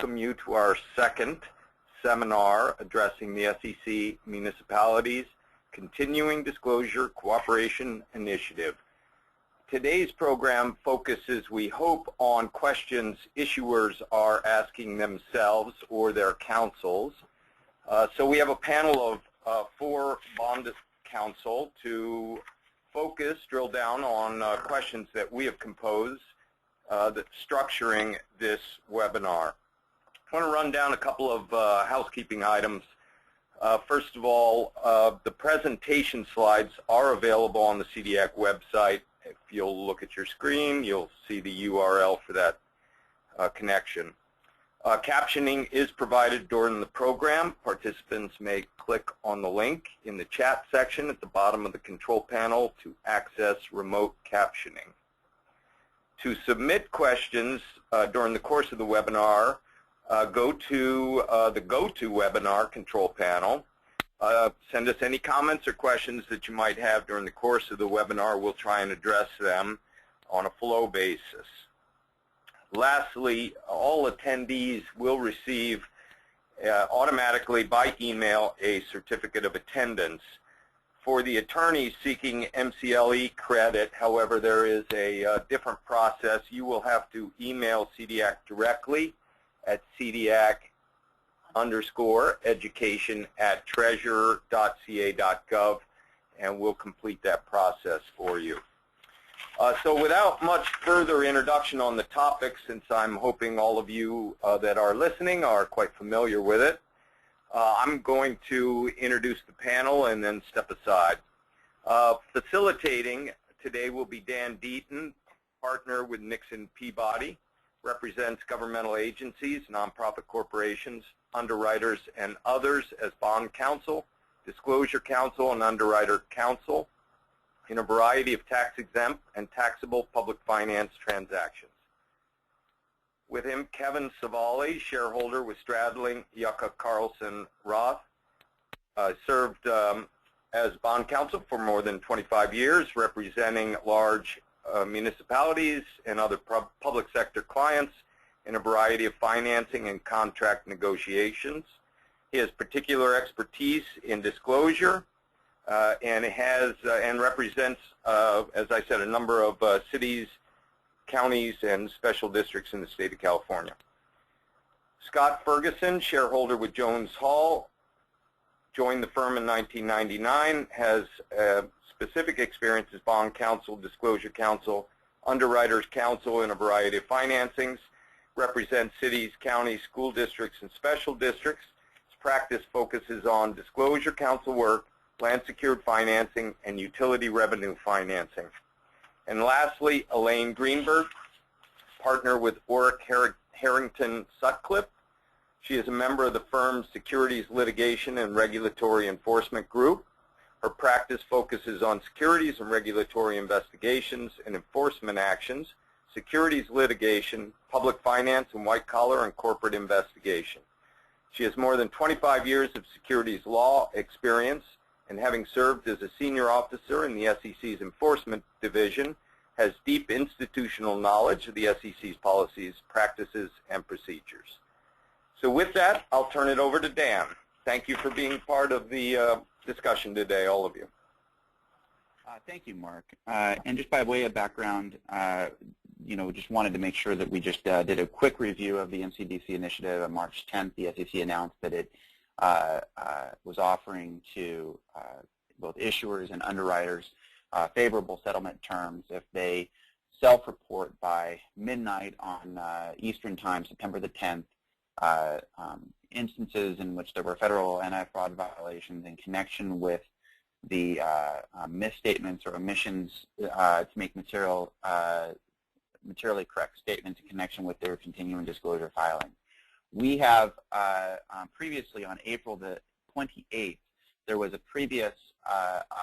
welcome you to our second seminar addressing the SEC Municipalities Continuing Disclosure Cooperation Initiative. Today's program focuses, we hope, on questions issuers are asking themselves or their counsels. So we have a panel of 4 bond counsel to focus, drill down on questions that we have composed that's structuring this webinar. I want to run down a couple of housekeeping items. First of all, the presentation slides are available on the CDAC website. If you'll look at your screen, you'll see the URL for that connection. Captioning is provided during the program. Participants may click on the link in the chat section at the bottom of the control panel to access remote captioning. To submit questions during the course of the webinar, go to the GoToWebinar control panel. Send us any comments or questions that you might have during the course of the webinar. We'll try and address them on a flow basis. Lastly, all attendees will receive automatically by email a certificate of attendance. For the attorneys seeking MCLE credit, however, there is a different process. You will have to email CDAC directly at cdac_education@treasurer.ca.gov, and we'll complete that process for you. So without much further introduction on the topic, since I'm hoping all of you that are listening are quite familiar with it, I'm going to introduce the panel and then step aside. Facilitating today will be Dan Deaton, partner with Nixon Peabody, represents governmental agencies, nonprofit corporations, underwriters, and others as bond counsel, disclosure counsel, and underwriter counsel in a variety of tax-exempt and taxable public finance transactions. With him, Kevin Savali, shareholder with Stradling, Yucca, Carlson, Roth, served as bond counsel for more than 25 years, representing large municipalities and other public sector clients in a variety of financing and contract negotiations. He has particular expertise in disclosure and represents, as I said, a number of cities, counties, and special districts in the state of California. Scott Ferguson, shareholder with Jones Hall, joined the firm in 1999, has specific experience as bond counsel, disclosure counsel, underwriters counsel in a variety of financings, represents cities, counties, school districts, and special districts. His practice focuses on disclosure counsel work, land secured financing, and utility revenue financing. And lastly, Elaine Greenberg, partner with Orrick Harrington Sutcliffe. She is a member of the firm's Securities Litigation and Regulatory Enforcement Group. Her practice focuses on securities and regulatory investigations and enforcement actions, securities litigation, public finance, and white-collar and corporate investigation. She has more than 25 years of securities law experience, and having served as a senior officer in the SEC's Enforcement Division, has deep institutional knowledge of the SEC's policies, practices, and procedures. So with that, I'll turn it over to Dan. Thank you for being part of the discussion today, all of you. Thank you, Mark. And just by way of background, just wanted to make sure that we just did a quick review of the MCDC initiative. On March 10th, the SEC announced that it was offering to both issuers and underwriters favorable settlement terms if they self-report by midnight on Eastern Time, September the 10th, instances in which there were federal anti-fraud violations in connection with the misstatements or omissions to make materially correct statements in connection with their continuing disclosure filing. We have previously, on April the 28th, there was a previous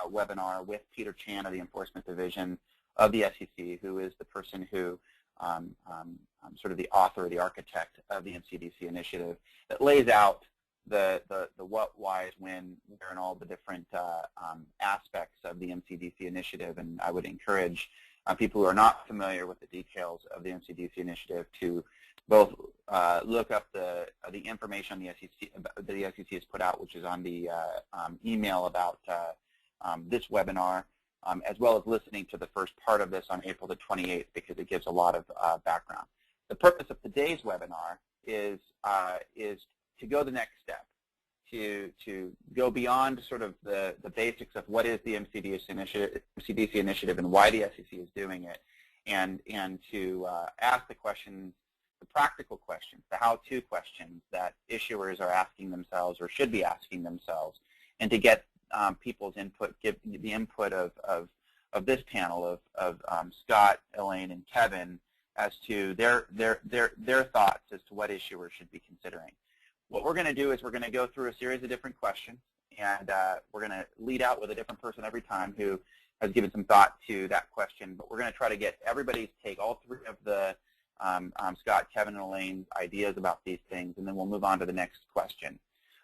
webinar with Peter Chan of the Enforcement Division of the SEC, who is the person who sort of the author, the architect of the MCDC initiative, that lays out the what, why, when, where, and all the different aspects of the MCDC initiative. And I would encourage people who are not familiar with the details of the MCDC initiative to both look up the information the SEC that the SEC has put out, which is on the email about this webinar, as well as listening to the first part of this on April the 28th, because it gives a lot of background. The purpose of today's webinar is to go the next step, to go beyond sort of the basics of what is the MCDC initiative and why the SEC is doing it, and to ask the questions, the practical questions, the how-to questions that issuers are asking themselves or should be asking themselves, and to get people's input, give the input of this panel of Scott, Elaine, and Kevin as to their thoughts as to what issuers should be considering. What we're going to do is we're going to go through a series of different questions, and we're going to lead out with a different person every time who has given some thought to that question. But we're going to try to get everybody's take, all three of the Scott, Kevin, and Elaine's ideas about these things, and then we'll move on to the next question.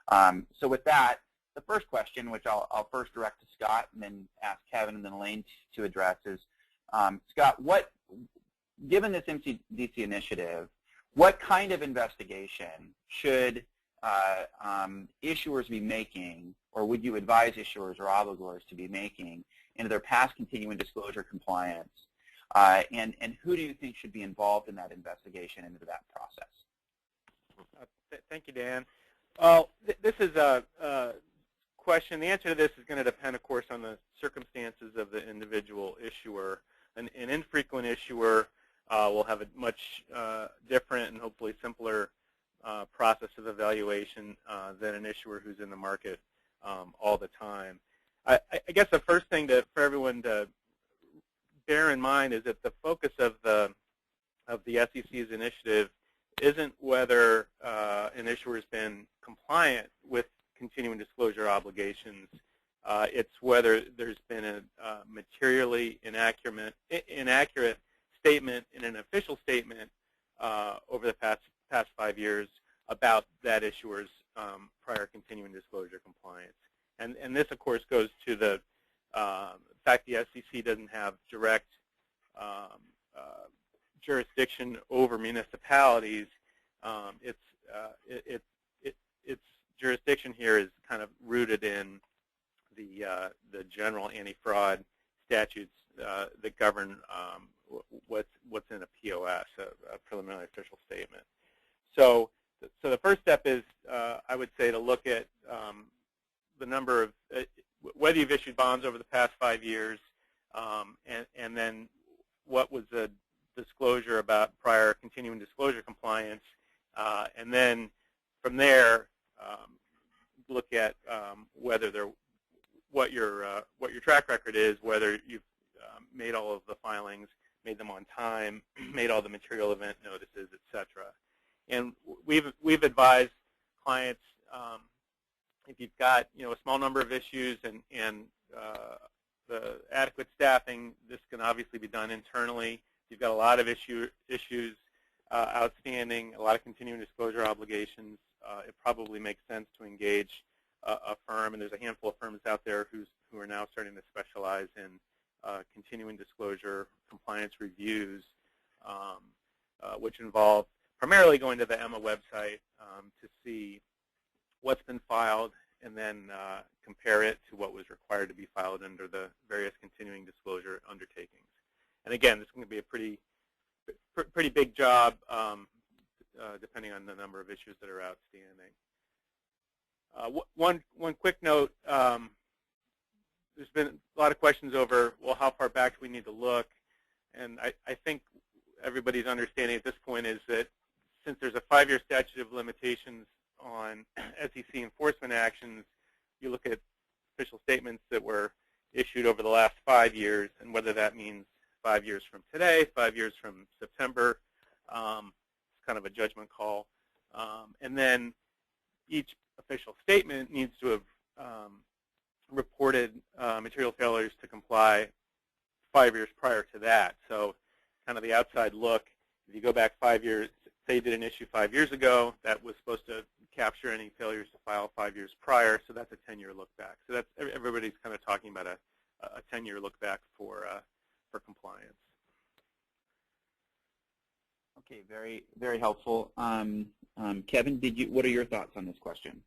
So with that, the first question, which I'll first direct to Scott and then ask Kevin and then Elaine to address, is, Scott, given this MCDC initiative, what kind of investigation should issuers be making, or would you advise issuers or obligors to be making into their past continuing disclosure compliance, and who do you think should be involved in that investigation into that process? Thank you, Dan. Well, this is a question. The answer to this is going to depend, of course, on the circumstances of the individual issuer. An infrequent issuer will have a much different and hopefully simpler process of evaluation than an issuer who's in the market all the time. I guess the first thing for everyone to bear in mind is that the focus of the SEC's initiative isn't whether an issuer has been compliant with continuing disclosure obligations. It's whether there's been a materially inaccurate statement in an official statement over the past 5 years about that issuer's prior continuing disclosure compliance. And this, of course, goes to the fact the SEC doesn't have direct jurisdiction over municipalities. Its jurisdiction here is kind of rooted in the general anti-fraud statutes that govern what's in a POS, a preliminary official statement. So the first step is, I would say, to look at the number of whether you've issued bonds over the past 5 years, and then what was the disclosure about prior continuing disclosure compliance, and then from there look at whether what your track record is, whether you've made all of the filings, made them on time, made all the material event notices, etc. And we've advised clients, if you've got a small number of issues and the adequate staffing, this can obviously be done internally. If you've got a lot of issues outstanding, a lot of continuing disclosure obligations, it probably makes sense to engage a firm, and there's a handful of firms out there who are now starting to specialize in continuing disclosure compliance reviews, which involve primarily going to the EMA website to see what's been filed and then compare it to what was required to be filed under the various continuing disclosure undertakings. And again, this is going to be a pretty big job depending on the number of issues that are outstanding. One quick note, there's been a lot of questions over, well, how far back do we need to look? And I think everybody's understanding at this point is that since there's a 5-year statute of limitations on SEC enforcement actions, you look at official statements that were issued over the last 5 years, and whether that means 5 years from today, 5 years from September, it's kind of a judgment call. And then each official statement needs to have reported material failures to comply 5 years prior to that. So kind of the outside look, if you go back 5 years, say you did an issue 5 years ago, that was supposed to capture any failures to file 5 years prior, so that's a 10-year look back. So that's, everybody's kind of talking about a 10-year look back for compliance. Okay, very, very helpful. Kevin, what are your thoughts on this question?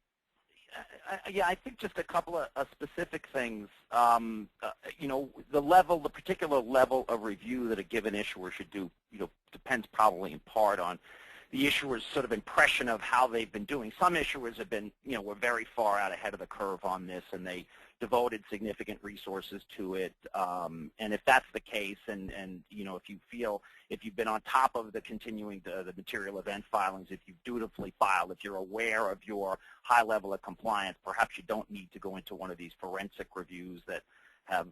Yeah, I think just a couple of specific things. You know, the particular level of review that a given issuer should do, you know, depends probably in part on the issuer's sort of impression of how they've been doing. Some issuers have been, you know, were very far out ahead of the curve on this, and they devoted significant resources to it. And if that's the case, and you know, if you've been on top of the continuing the material event filings, if you've dutifully filed, if you're aware of your high level of compliance, perhaps you don't need to go into one of these forensic reviews that have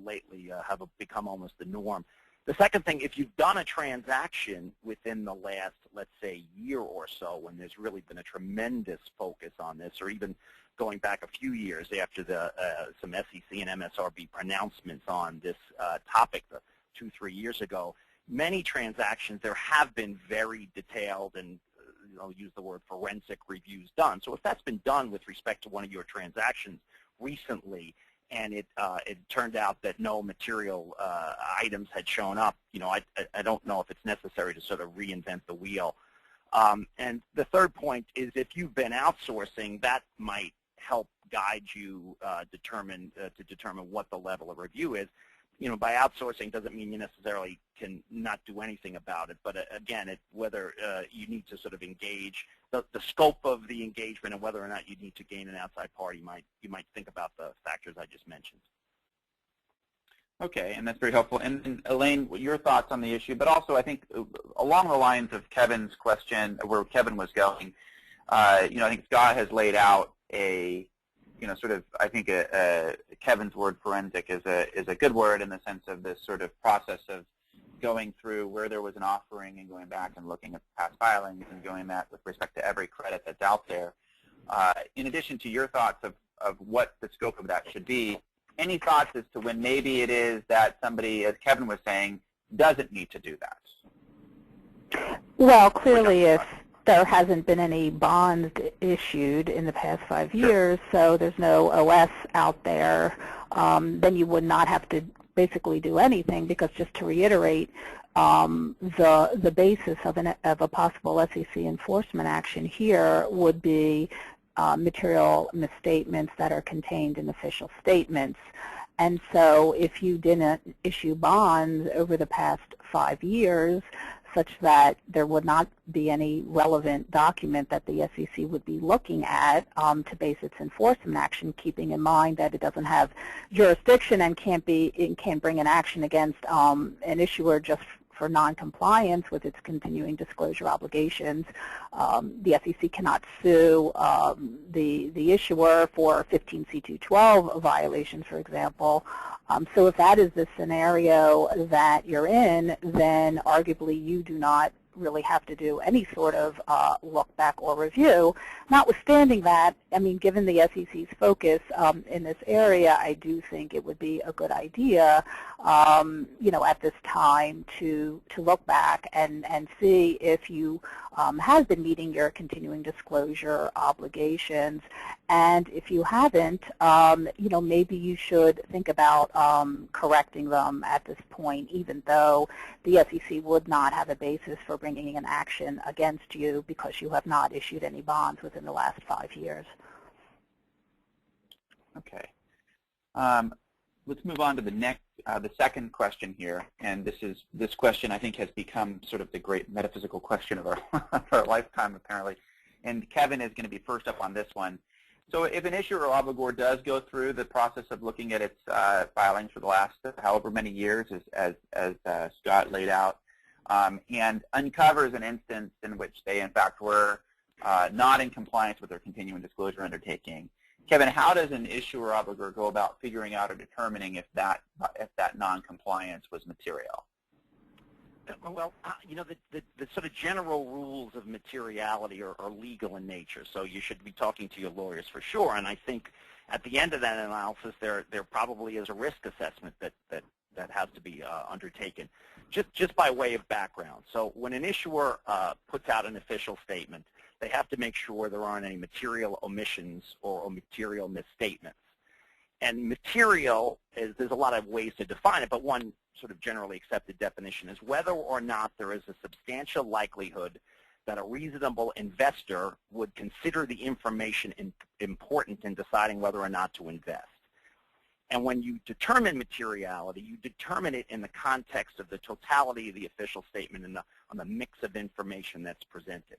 lately have become almost the norm. The second thing, if you've done a transaction within the last, let's say, year or so, when there's really been a tremendous focus on this, or even going back a few years after some SEC and MSRB pronouncements on this topic 2-3 years ago, many transactions, there have been very detailed and I'll use the word forensic reviews done. So if that's been done with respect to one of your transactions recently, and it turned out that no material items had shown up, you know, I don't know if it's necessary to sort of reinvent the wheel. And the third point is, if you've been outsourcing, that might help guide you to determine what the level of review is. You know, by outsourcing doesn't mean you necessarily can not do anything about it. But again, whether you need to sort of engage, the scope of the engagement and whether or not you need to gain an outside party, you might think about the factors I just mentioned. Okay, and that's very helpful. And Elaine, your thoughts on the issue, but also I think along the lines of Kevin's question, where Kevin was going, you know, I think Scott has laid out you know, sort of, I think Kevin's word forensic is a good word in the sense of this sort of process of going through where there was an offering and going back and looking at past filings and doing that with respect to every credit that's out there. In addition to your thoughts of what the scope of that should be, any thoughts as to when maybe it is that somebody, as Kevin was saying, doesn't need to do that? Well, clearly if there hasn't been any bonds issued in the past 5 years, so there's no OS out there, then you would not have to basically do anything, because just to reiterate, the basis of a possible SEC enforcement action here would be material misstatements that are contained in official statements. And so if you didn't issue bonds over the past 5 years, such that there would not be any relevant document that the SEC would be looking at to base its enforcement action, keeping in mind that it doesn't have jurisdiction and can't bring an action against an issuer just for noncompliance with its continuing disclosure obligations. The SEC cannot sue the issuer for 15C212 violations, for example. So if that is the scenario that you're in, then arguably you do not really have to do any sort of look back or review. Notwithstanding that, I mean, given the SEC's focus in this area, I do think it would be a good idea, you know, at this time to look back and see if you have been meeting your continuing disclosure obligations. And if you haven't, you know, maybe you should think about correcting them at this point, even though the SEC would not have a basis for bringing an action against you because you have not issued any bonds within the last 5 years. Okay. Let's move on to the next, the second question here, and this question I think has become sort of the great metaphysical question of our lifetime, apparently. And Kevin is going to be first up on this one. So if an issuer or obligor does go through the process of looking at its filings for the last however many years, as Scott laid out, and uncovers an instance in which they in fact were not in compliance with their continuing disclosure undertaking, Kevin, how does an issuer or obligor go about figuring out or determining if that non-compliance was material? Well, you know, the sort of general rules of materiality are legal in nature, so you should be talking to your lawyers for sure. And I think at the end of that analysis, there probably is a risk assessment that has to be undertaken. Just by way of background, so when an issuer puts out an official statement, they have to make sure there aren't any material omissions or material misstatements. And material there's a lot of ways to define it, but one sort of generally accepted definition is whether or not there is a substantial likelihood that a reasonable investor would consider the information important in deciding whether or not to invest. And when you determine materiality, you determine it in the context of the totality of the official statement and on the mix of information that's presented.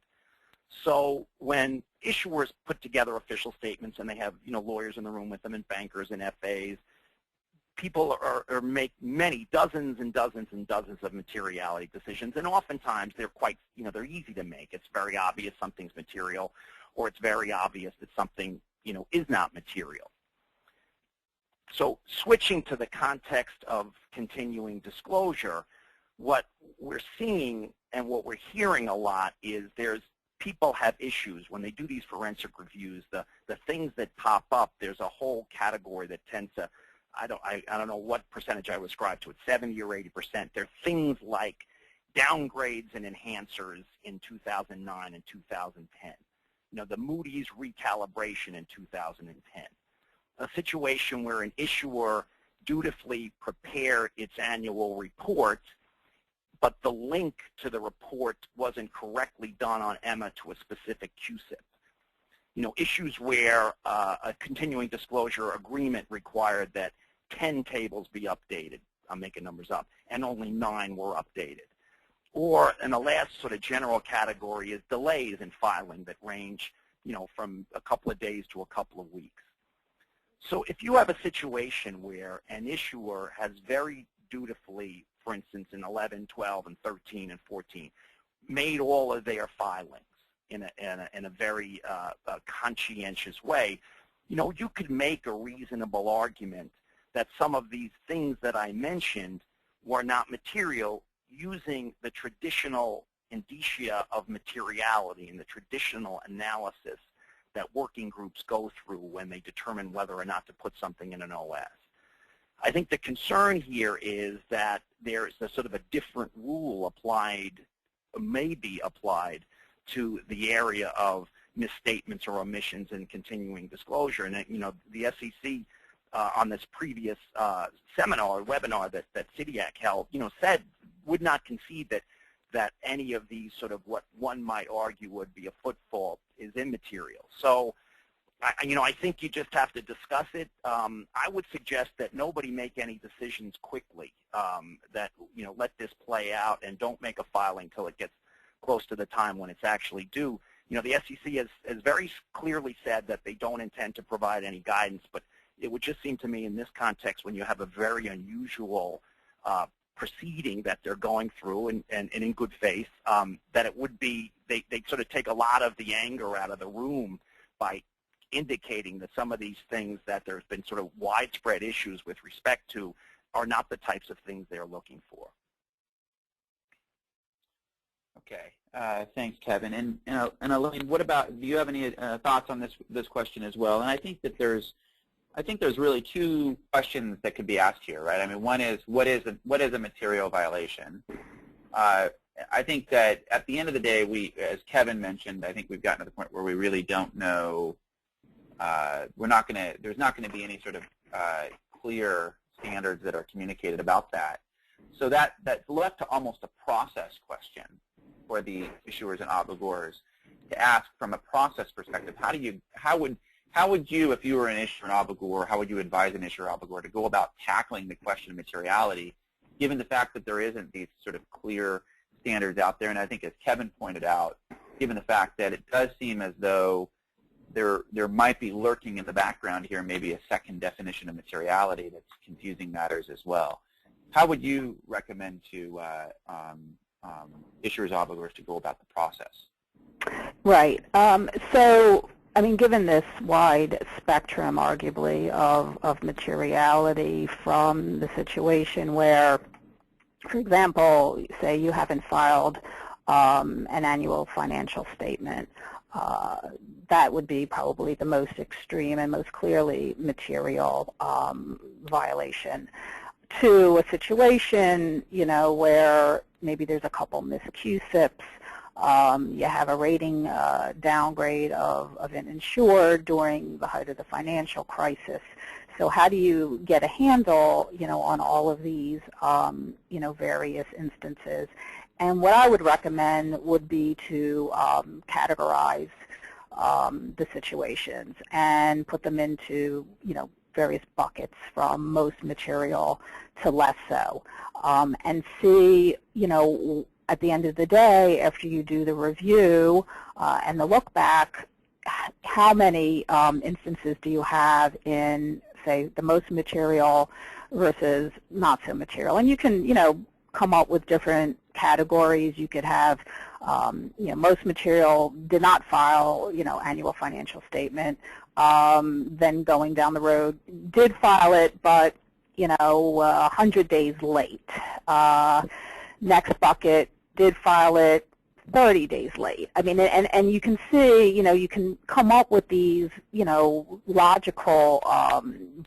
So when issuers put together official statements and they have, lawyers in the room with them and bankers and FAs, people make many dozens and dozens and dozens of materiality decisions, and oftentimes they're quite, they're easy to make. It's very obvious something's material, or it's very obvious that something, is not material. So switching to the context of continuing disclosure, what we're seeing and what we're hearing a lot is people have issues when they do these forensic reviews. The things that pop up, there's a whole category that tends to, I don't know what percentage I would ascribe to it, 70 or 80%. They're things like downgrades and enhancers in 2009 and 2010. The Moody's recalibration in 2010. A situation where an issuer dutifully prepared its annual report, but the link to the report wasn't correctly done on EMMA to a specific QSIP. Issues where a continuing disclosure agreement required that 10 tables be updated, I'm making numbers up, and only 9 were updated. Or, and the last sort of general category is delays in filing that range, from a couple of days to a couple of weeks. So if you have a situation where an issuer has very dutifully, for instance, in 11, 12, and 13, and 14, made all of their filings in a very conscientious way, you could make a reasonable argument that some of these things that I mentioned were not material using the traditional indicia of materiality and the traditional analysis that working groups go through when they determine whether or not to put something in an OS. I think the concern here is that there's a sort of a different rule applied, may be applied, to the area of misstatements or omissions in continuing disclosure. And, the SEC on this previous seminar or webinar that CDAC held, said, would not concede that any of these sort of what one might argue would be a footfall is immaterial. So, I think you just have to discuss it. I would suggest that nobody make any decisions quickly, that, let this play out and don't make a filing until it gets close to the time when it's actually due. The SEC has very clearly said that they don't intend to provide any guidance, but it would just seem to me in this context when you have a very unusual proceeding that they're going through and in good faith, that it would be, they sort of take a lot of the anger out of the room by indicating that some of these things that there's been sort of widespread issues with respect to are not the types of things they're looking for. Okay, thanks, Kevin. And Elaine, what about, do you have any thoughts on this question as well? And I think there's really two questions that could be asked here, right? I mean, one is what is a material violation? I think that at the end of the day, as Kevin mentioned, I think we've gotten to the point where we really don't know. There's not going to be any sort of clear standards that are communicated about that. So that's left to almost a process question for the issuers and obligors to ask from a process perspective. How would you, if you were an issuer and obligor, how would you advise an issuer or obligor to go about tackling the question of materiality, given the fact that there isn't these sort of clear standards out there? And I think, as Kevin pointed out, given the fact that it does seem as though there might be lurking in the background here maybe a second definition of materiality that's confusing matters as well. How would you recommend to issuers, obligors to go about the process? Right. So, I mean, given this wide spectrum, arguably, of materiality from the situation where, for example, say you haven't filed an annual financial statement, that would be probably the most extreme and most clearly material violation, to a situation, where maybe there's a couple missed QSIPs, you have a rating downgrade of an insured during the height of the financial crisis. So how do you get a handle, on all of these, various instances? And what I would recommend would be to categorize the situations and put them into, various buckets from most material to less so, and see, at the end of the day, after you do the review and the look back, how many instances do you have in, say, the most material versus not so material? And you can, come up with different categories. You could have, most material did not file, annual financial statement. Then going down the road, did file it, but 100 days late. Next bucket, did file it 30 days late. I mean, and you can see, you can come up with these, logical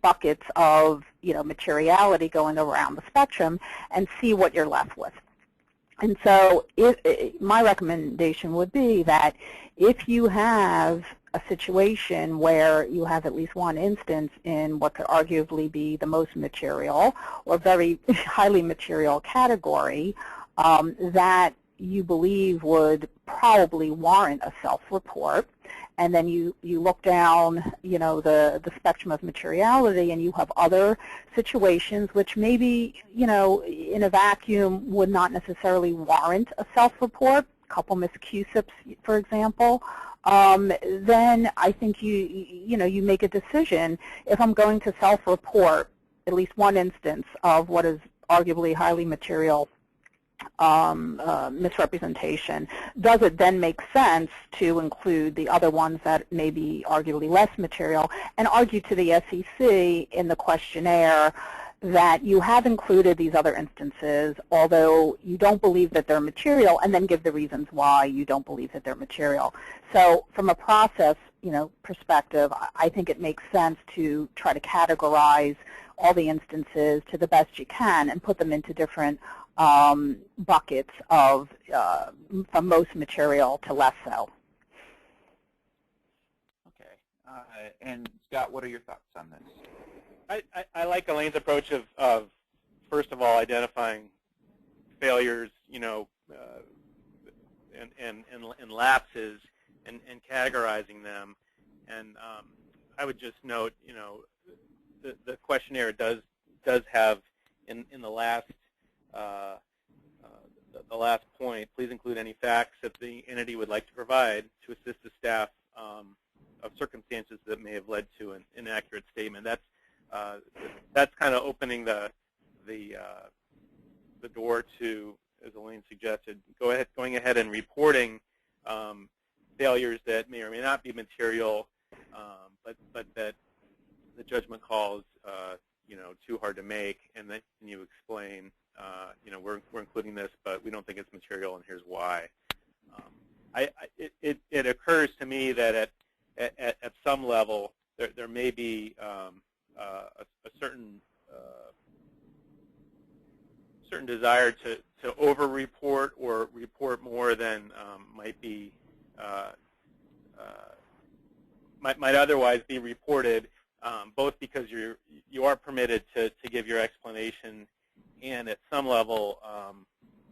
buckets of, materiality going around the spectrum and see what you're left with. And so my recommendation would be that if you have a situation where you have at least one instance in what could arguably be the most material or very highly material category, that you believe would probably warrant a self-report, and then you look down, the spectrum of materiality, and you have other situations which maybe, in a vacuum would not necessarily warrant a self-report, a couple miscusips, for example, then I think you make a decision. If I'm going to self-report at least one instance of what is arguably highly material misrepresentation, does it then make sense to include the other ones that may be arguably less material and argue to the SEC in the questionnaire that you have included these other instances, although you don't believe that they're material, and then give the reasons why you don't believe that they're material. So from a process, perspective, I think it makes sense to try to categorize all the instances to the best you can and put them into different buckets of from most material to less so. Okay. And Scott, what are your thoughts on this? I like Elaine's approach of first of all identifying failures, and lapses, and categorizing them. And I would just note, the questionnaire does have in the last point, please include any facts that the entity would like to provide to assist the staff of circumstances that may have led to an inaccurate statement. That's kind of opening the door to, as Elaine suggested, going ahead and reporting failures that may or may not be material, but that the judgment calls too hard to make, and then you explain, we're including this, but we don't think it's material, and here's why. It occurs to me that at some level there may be a certain desire to over-report or report more than might otherwise be reported, both because you are permitted to give your explanation, and at some level,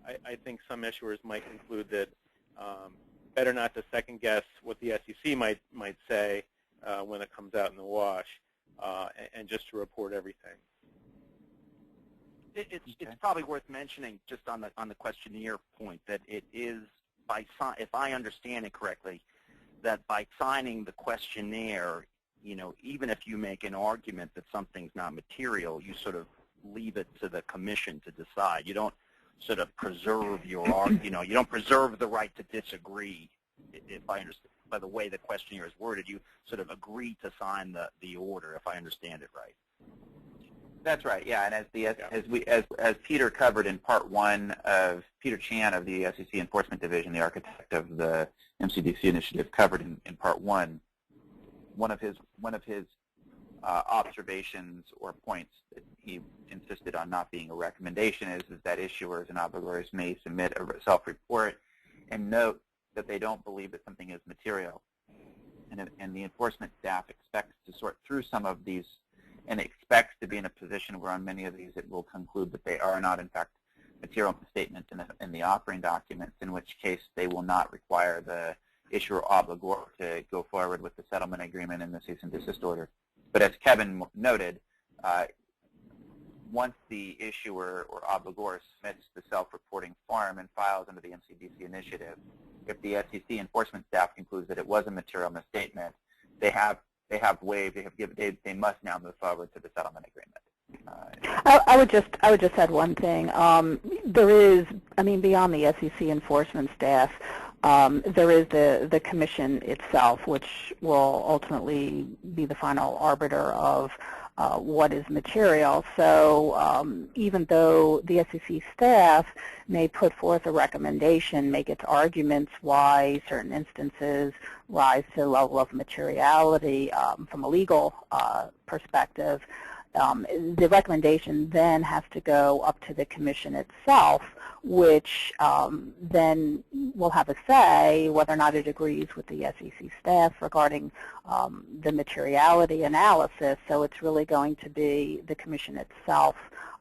I think some issuers might conclude that better not to second guess what the SEC might say when it comes out in the wash, and just to report everything. It's probably worth mentioning, just on the questionnaire point, that it is if I understand it correctly, that by signing the questionnaire, even if you make an argument that something's not material, you sort of leave it to the commission to decide. You don't sort of preserve your argument. You don't preserve the right to disagree. If I understand, by the way the questionnaire is worded, you sort of agree to sign the order, if I understand it right. That's right. Yeah, and as Peter covered in part one of Peter Chan of the SEC Enforcement Division, the architect of the MCDC Initiative, covered in part one, one of his observations or points that he insisted on not being a recommendation is that issuers and obligors may submit a self-report and note that they don't believe that something is material. And the enforcement staff expects to sort through some of these and expects to be in a position where on many of these it will conclude that they are not in fact material misstatements in the offering documents, in which case they will not require the issuer obligor to go forward with the settlement agreement and the cease and desist order. But as Kevin noted, once the issuer or obligor submits the self-reporting form and files under the MCDC Initiative, if the SEC enforcement staff concludes that it was a material misstatement, they must now move forward to the settlement agreement. I would just add one thing. There is, beyond the SEC enforcement staff, there is the commission itself, which will ultimately be the final arbiter of what is material. So even though the SEC staff may put forth a recommendation, make its arguments why certain instances rise to the level of materiality from a legal perspective, the recommendation then has to go up to the commission itself, which then will have a say whether or not it agrees with the SEC staff regarding the materiality analysis. So it's really going to be the commission itself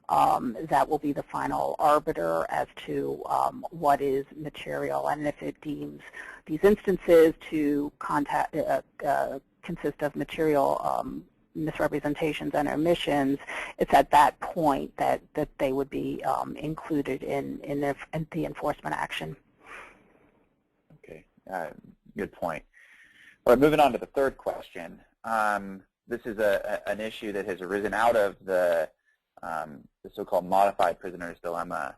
that will be the final arbiter as to what is material, and if it deems these instances to consist of material misrepresentations and omissions, it's at that point that they would be included in the enforcement action. Okay, good point. All right, moving on to the third question. This is an issue that has arisen out of the so-called modified prisoner's dilemma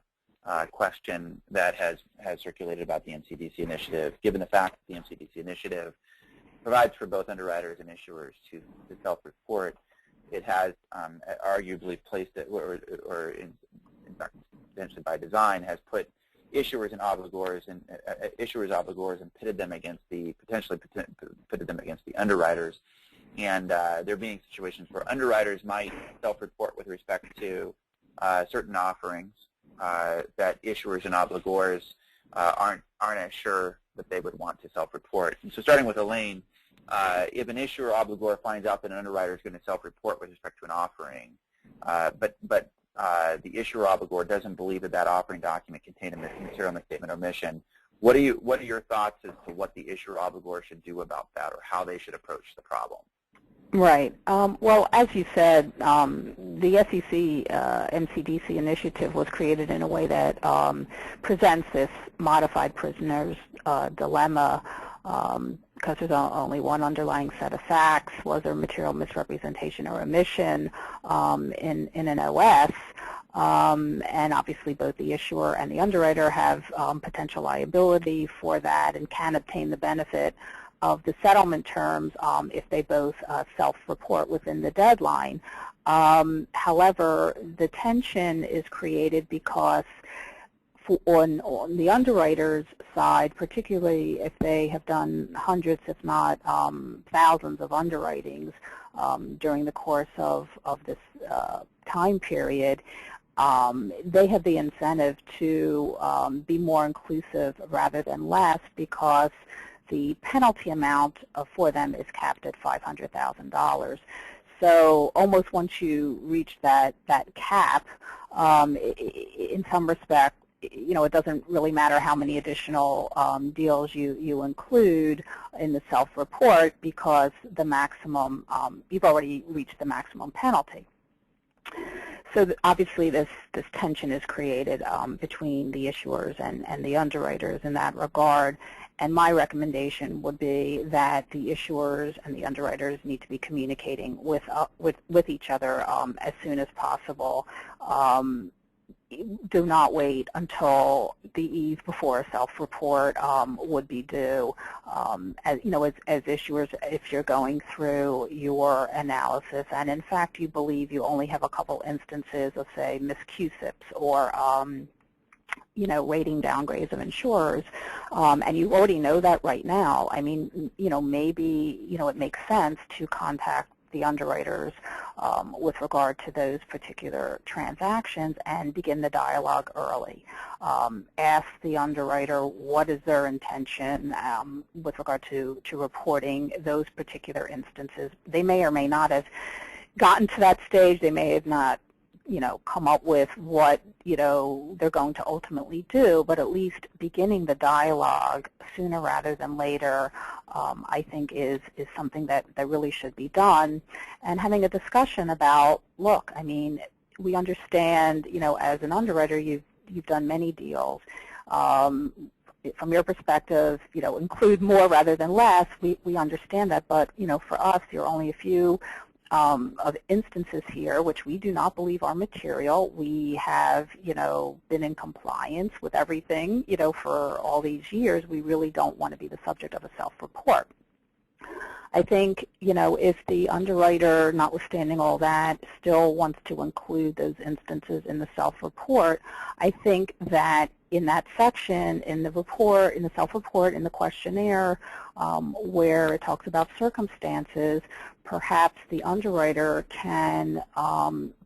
question that has circulated about the MCDC Initiative. Given the fact that the MCDC Initiative provides for both underwriters and issuers to self-report, it has arguably placed it, or in fact, potentially by design, has put issuers and obligors and pitted them against the underwriters. And there being situations where underwriters might self-report with respect to certain offerings that issuers and obligors aren't as sure that they would want to self-report. And so starting with Elaine, if an issuer or obligor finds out that an underwriter is going to self-report with respect to an offering, but the issuer or obligor doesn't believe that offering document contained a material misstatement or omission, what are your thoughts as to what the issuer or obligor should do about that, or how they should approach the problem? Right. Well, as you said, the SEC MCDC Initiative was created in a way that presents this modified prisoner's dilemma, because there's only one underlying set of facts. Was there material misrepresentation or omission in an OS? And obviously both the issuer and the underwriter have potential liability for that and can obtain the benefit of the settlement terms if they both self-report within the deadline. However, the tension is created because on the underwriter's side, particularly if they have done hundreds, if not thousands of underwritings during the course of this time period, they have the incentive to be more inclusive rather than less, because the penalty amount for them is capped at $500,000. So almost once you reach that cap, in some respect, it doesn't really matter how many additional deals you include in the self-report, because the maximum, you've already reached the maximum penalty. So obviously this tension is created between the issuers and the underwriters in that regard. And my recommendation would be that the issuers and the underwriters need to be communicating with each other as soon as possible. Do not wait until the eve before a self-report would be due. As issuers, if you're going through your analysis, and in fact you believe you only have a couple instances of, say, mis-QSIPs or rating downgrades of insurers, and you already know that right now, maybe it makes sense to contact the underwriters with regard to those particular transactions and begin the dialogue early. Ask the underwriter what is their intention with regard to reporting those particular instances. They may or may not have gotten to that stage. They may have not, come up with what, they're going to ultimately do, but at least beginning the dialogue sooner rather than later, I think is something that really should be done. And having a discussion about, look, I mean, we understand, as an underwriter, you've done many deals. From your perspective, include more rather than less. We understand that, but for us, there are only a few of instances here which we do not believe are material. We have, been in compliance with everything, for all these years. We really don't want to be the subject of a self-report. I think, if the underwriter, notwithstanding all that, still wants to include those instances in the self-report, I think that in that section, in the report, in the self-report, in the questionnaire, where it talks about circumstances, perhaps the underwriter can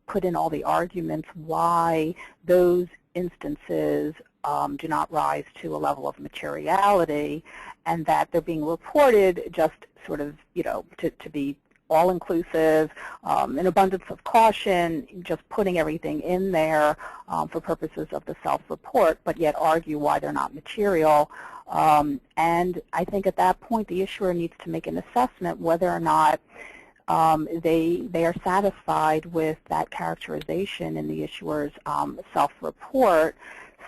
put in all the arguments why those instances do not rise to a level of materiality, and that they're being reported just sort of, to be all-inclusive, an abundance of caution, just putting everything in there for purposes of the self-report, but yet argue why they're not material. And I think at that point the issuer needs to make an assessment whether or not they are satisfied with that characterization in the issuer's self-report,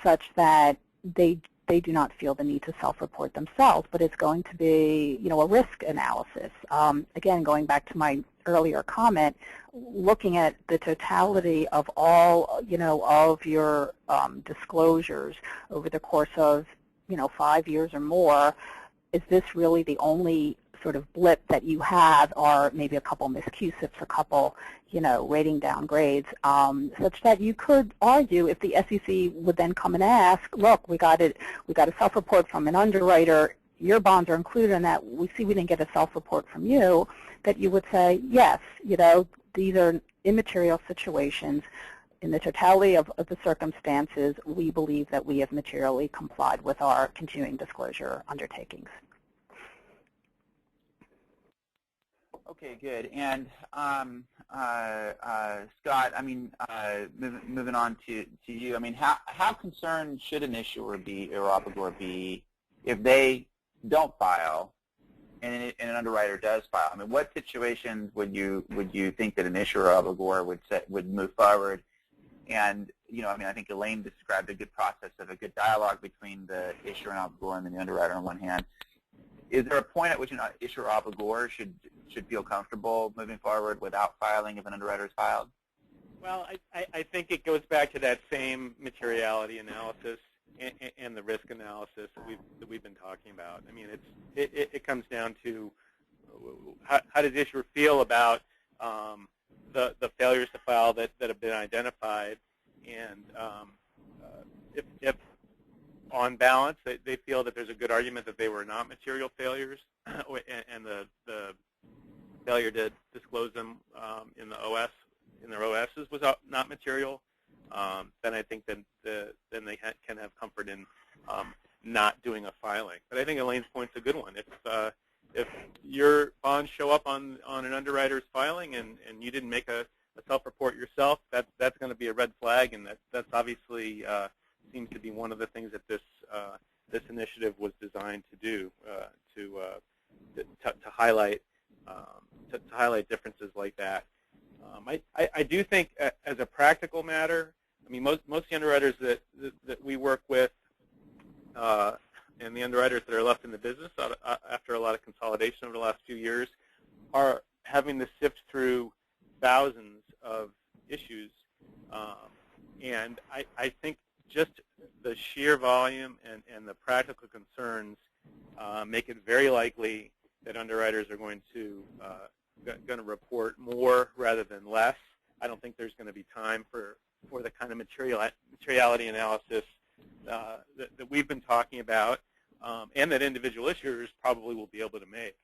such that they do not feel the need to self-report themselves, but it's going to be, a risk analysis. Again, going back to my earlier comment, looking at the totality of all, of your disclosures over the course of, 5 years or more, is this really the only sort of blip that you have, or maybe a couple miscusips, a couple, rating downgrades, such that you could argue, if the SEC would then come and ask, look, we got a self-report from an underwriter, your bonds are included in that, we see we didn't get a self-report from you, that you would say, yes, these are immaterial situations. In the totality of the circumstances, we believe that we have materially complied with our continuing disclosure undertakings. Okay, good. And Scott, I mean, moving on to you. I mean, how concerned should an issuer be or obligor be if they don't file and an underwriter does file? I mean, what situations would you think that an issuer or obligor would move forward? And I mean, I think Elaine described a good process of a good dialogue between the issuer and obligor and then the underwriter on one hand. Is there a point at which an issuer or obligor should feel comfortable moving forward without filing if an underwriter is filed? Well, I think it goes back to that same materiality analysis and the risk analysis that we've been talking about. I mean, it comes down to how does the issuer feel about the failures to file that have been identified, and if on balance they feel that there's a good argument that they were not material failures, and the failure to disclose them in their OSs was not material, then I think then they can have comfort in not doing a filing. But I think Elaine's point's a good one. If your bonds show up on an underwriter's filing and you didn't make a self-report yourself, that's going to be a red flag, and that's obviously seems to be one of the things that this initiative was designed to do, to highlight differences like that. I do think, as a practical matter, I mean, most of the underwriters that we work with, and the underwriters that are left in the business after a lot of consolidation over the last few years, are having to sift through thousands of issues, and I think just the sheer volume and the practical concerns make it very likely that underwriters are going to report more rather than less. I don't think there's going to be time for the kind of materiality analysis that we've been talking about, and that individual issuers probably will be able to make.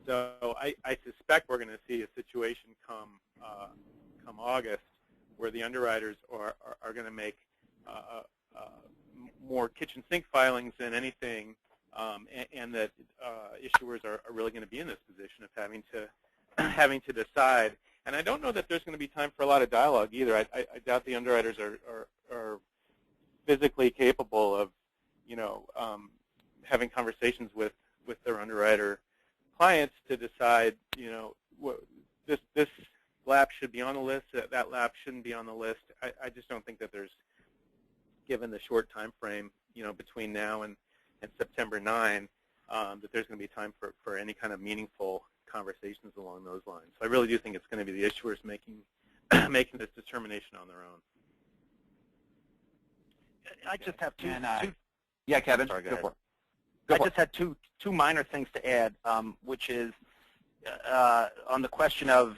So I suspect we're going to see a situation come August where the underwriters are going to make more kitchen sink filings than anything, and that issuers are really going to be in this position of having to decide And I don't know that there's going to be time for a lot of dialogue either. I doubt the underwriters are physically capable of, having conversations with their underwriter clients to decide, this lap should be on the list, that lap shouldn't be on the list. I just don't think that there's, given the short time frame, between now and September 9, that there's going to be time for any kind of meaningful conversations along those lines. So I really do think it's going to be the issuers making this determination on their own. I just have two. Yeah, Kevin. Sorry, go for it. I just had two minor things to add, which is on the question of,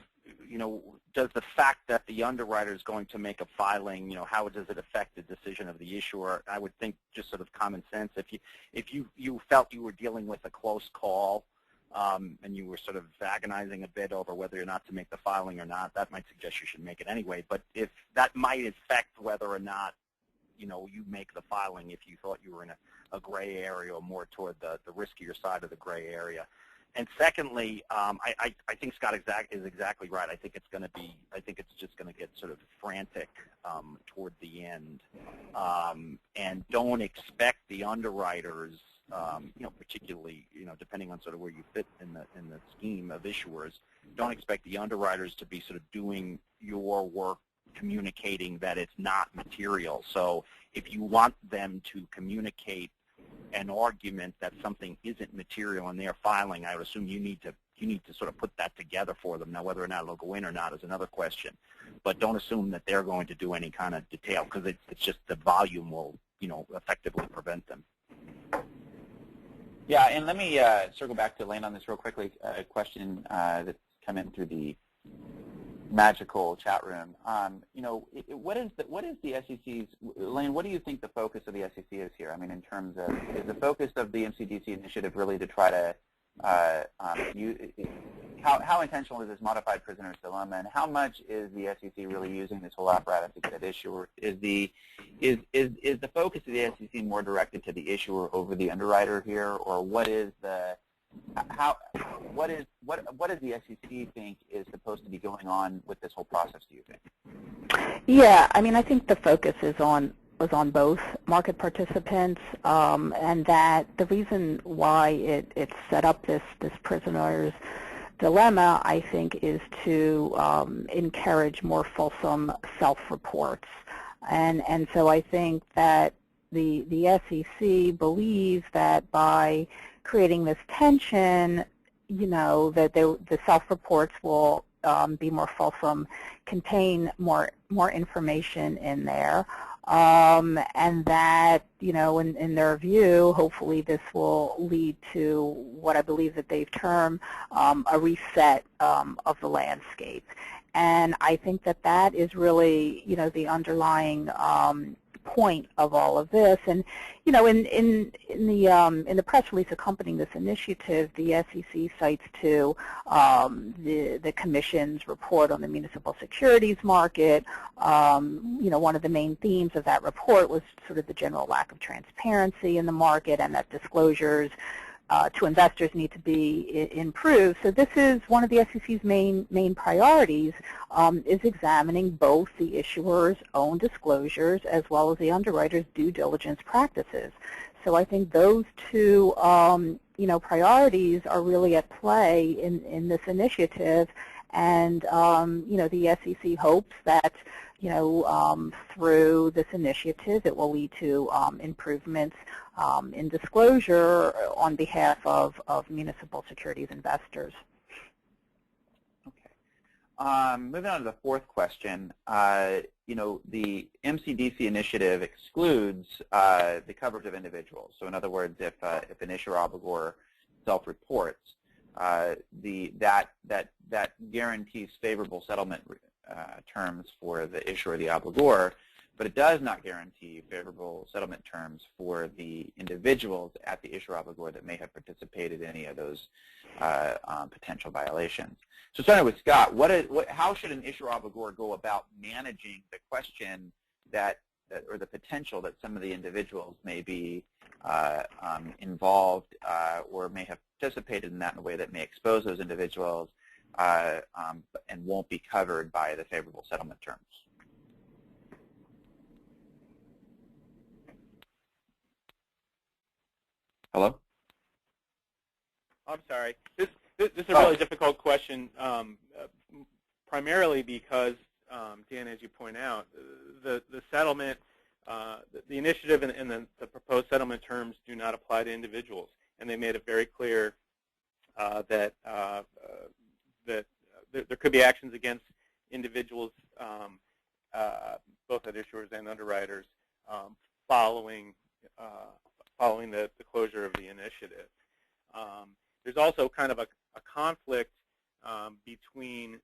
does the fact that the underwriter is going to make a filing, how does it affect the decision of the issuer? I would think just sort of common sense. If you felt you were dealing with a close call and you were sort of agonizing a bit over whether or not to make the filing or not, that might suggest you should make it anyway. But if that might affect whether or not you make the filing, if you thought you were in a gray area or more toward the riskier side of the gray area. And secondly, I think Scott is exactly right. I think it's just going to get sort of frantic toward the end, and don't expect the underwriters, particularly, depending on sort of where you fit in the scheme of issuers, don't expect the underwriters to be sort of doing your work, communicating that it's not material. So if you want them to communicate an argument that something isn't material in their filing, I would assume you need to sort of put that together for them. Now, whether or not it'll go in or not is another question. But don't assume that they're going to do any kind of detail, because it's just the volume will, effectively prevent them. Yeah, and let me circle back to land on this real quickly. A question that's come in through the magical chat room. What is the SEC's, Lane, what do you think the focus of the SEC is here? I mean, in terms of, is the focus of the MCDC initiative really to try to, how intentional is this modified prisoner's dilemma, and how much is the SEC really using this whole apparatus to get at issuer? Is the focus of the SEC more directed to the issuer over the underwriter here, or what is the, what does the SEC think is supposed to be going on with this whole process, do you think? Yeah, I mean, I think the focus was on both market participants, and that the reason why it set up this prisoner's dilemma, I think, is to encourage more fulsome self-reports. And so I think that the SEC believes that by creating this tension, that the self-reports will be more fulsome, contain more information in there, and that, in their view, hopefully this will lead to what I believe that they've termed a reset of the landscape. And I think that is really, the underlying point of all of this. And in the press release accompanying this initiative, the SEC cites to the Commission's report on the municipal securities market. One of the main themes of that report was sort of the general lack of transparency in the market, and that disclosures to investors need to be improved. So this is one of the SEC's main priorities, is examining both the issuer's own disclosures as well as the underwriter's due diligence practices. So I think those two priorities are really at play in this initiative, and the SEC hopes that through this initiative it will lead to improvements in disclosure on behalf of municipal securities investors. Okay. Moving on to the fourth question, the MCDC initiative excludes the coverage of individuals. So in other words, if an issuer obligor self-reports, that guarantees favorable settlement terms for the issuer or the obligor, but it does not guarantee favorable settlement terms for the individuals at the issuer obligor that may have participated in any of those potential violations. So starting with Scott, how should an issuer obligor go about managing the question or the potential that some of the individuals may be involved or may have participated in that in a way that may expose those individuals? and won't be covered by the favorable settlement terms. Hello? I'm sorry. This is a really difficult question, primarily because, Dan, as you point out, the settlement, the initiative and the proposed settlement terms do not apply to individuals, and they made it very clear that there could be actions against individuals, both at issuers and underwriters, following the closure of the initiative. There's also kind of a conflict between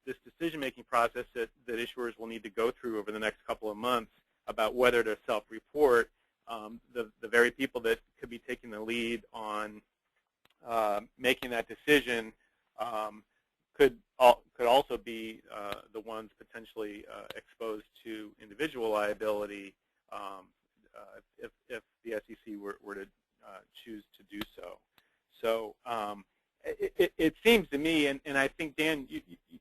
this decision-making process that issuers will need to go through over the next couple of months about whether to self-report. The very people that could be taking the lead on making that decision could also be the ones potentially exposed to individual liability if the SEC were to choose to do so. So it seems to me, and I think, Dan,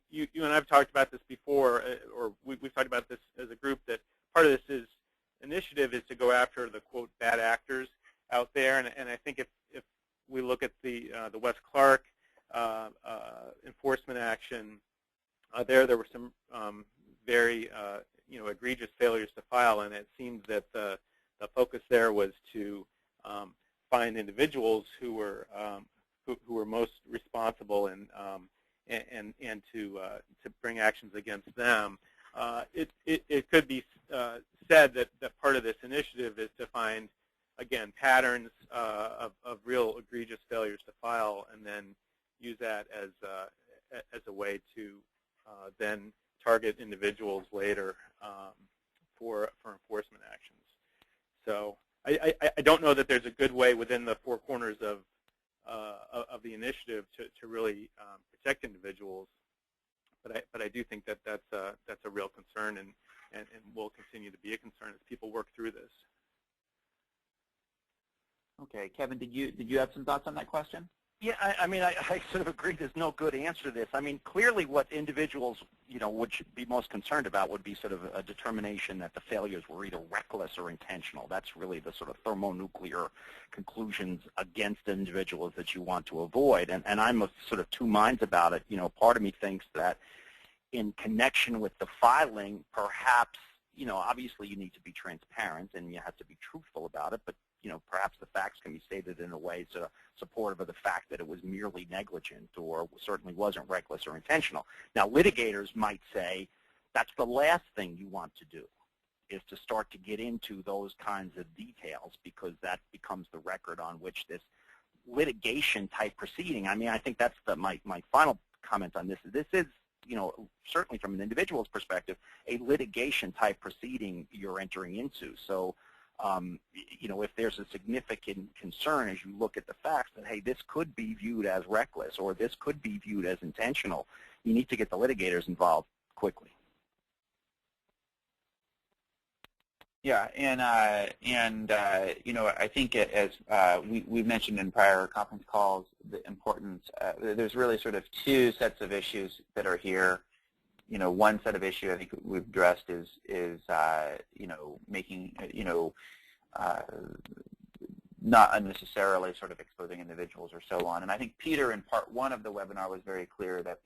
you and I have talked about this before, or we've talked about this as a group, that part of this initiative is to go after the, quote, bad actors out there. And I think if we look at the Wes Clark enforcement action, there were some very egregious failures to file, and it seemed that the focus there was to find individuals who were most responsible and to bring actions against them. It could be said that part of this initiative is to find, again, patterns of real egregious failures to file, and then use that as a way to then target individuals later for enforcement actions. So I don't know that there's a good way within the four corners of the initiative to really protect individuals, but I do think that that's a real concern, and will continue to be a concern as people work through this. Okay, Kevin, did you have some thoughts on that question? Yeah, I mean, I sort of agree there's no good answer to this. I mean, clearly what individuals, would be most concerned about would be sort of a determination that the failures were either reckless or intentional. That's really the sort of thermonuclear conclusions against individuals that you want to avoid. And I'm of sort of two minds about it. Part of me thinks that in connection with the filing, perhaps, obviously you need to be transparent and you have to be truthful about it, but perhaps the facts can be stated in a way so supportive of the fact that it was merely negligent or certainly wasn't reckless or intentional. Now, litigators might say that's the last thing you want to do, is to start to get into those kinds of details, because that becomes the record on which this litigation-type proceeding. I mean, I think that's my final comment on this. This is, certainly from an individual's perspective, a litigation-type proceeding you're entering into. So, if there's a significant concern as you look at the facts that, hey, this could be viewed as reckless or this could be viewed as intentional, you need to get the litigators involved quickly. Yeah, and I think as we've mentioned in prior conference calls, the importance, there's really sort of two sets of issues that are here. One set of issue I think we've addressed is making, not unnecessarily sort of exposing individuals or so on. And I think Peter in part one of the webinar was very clear that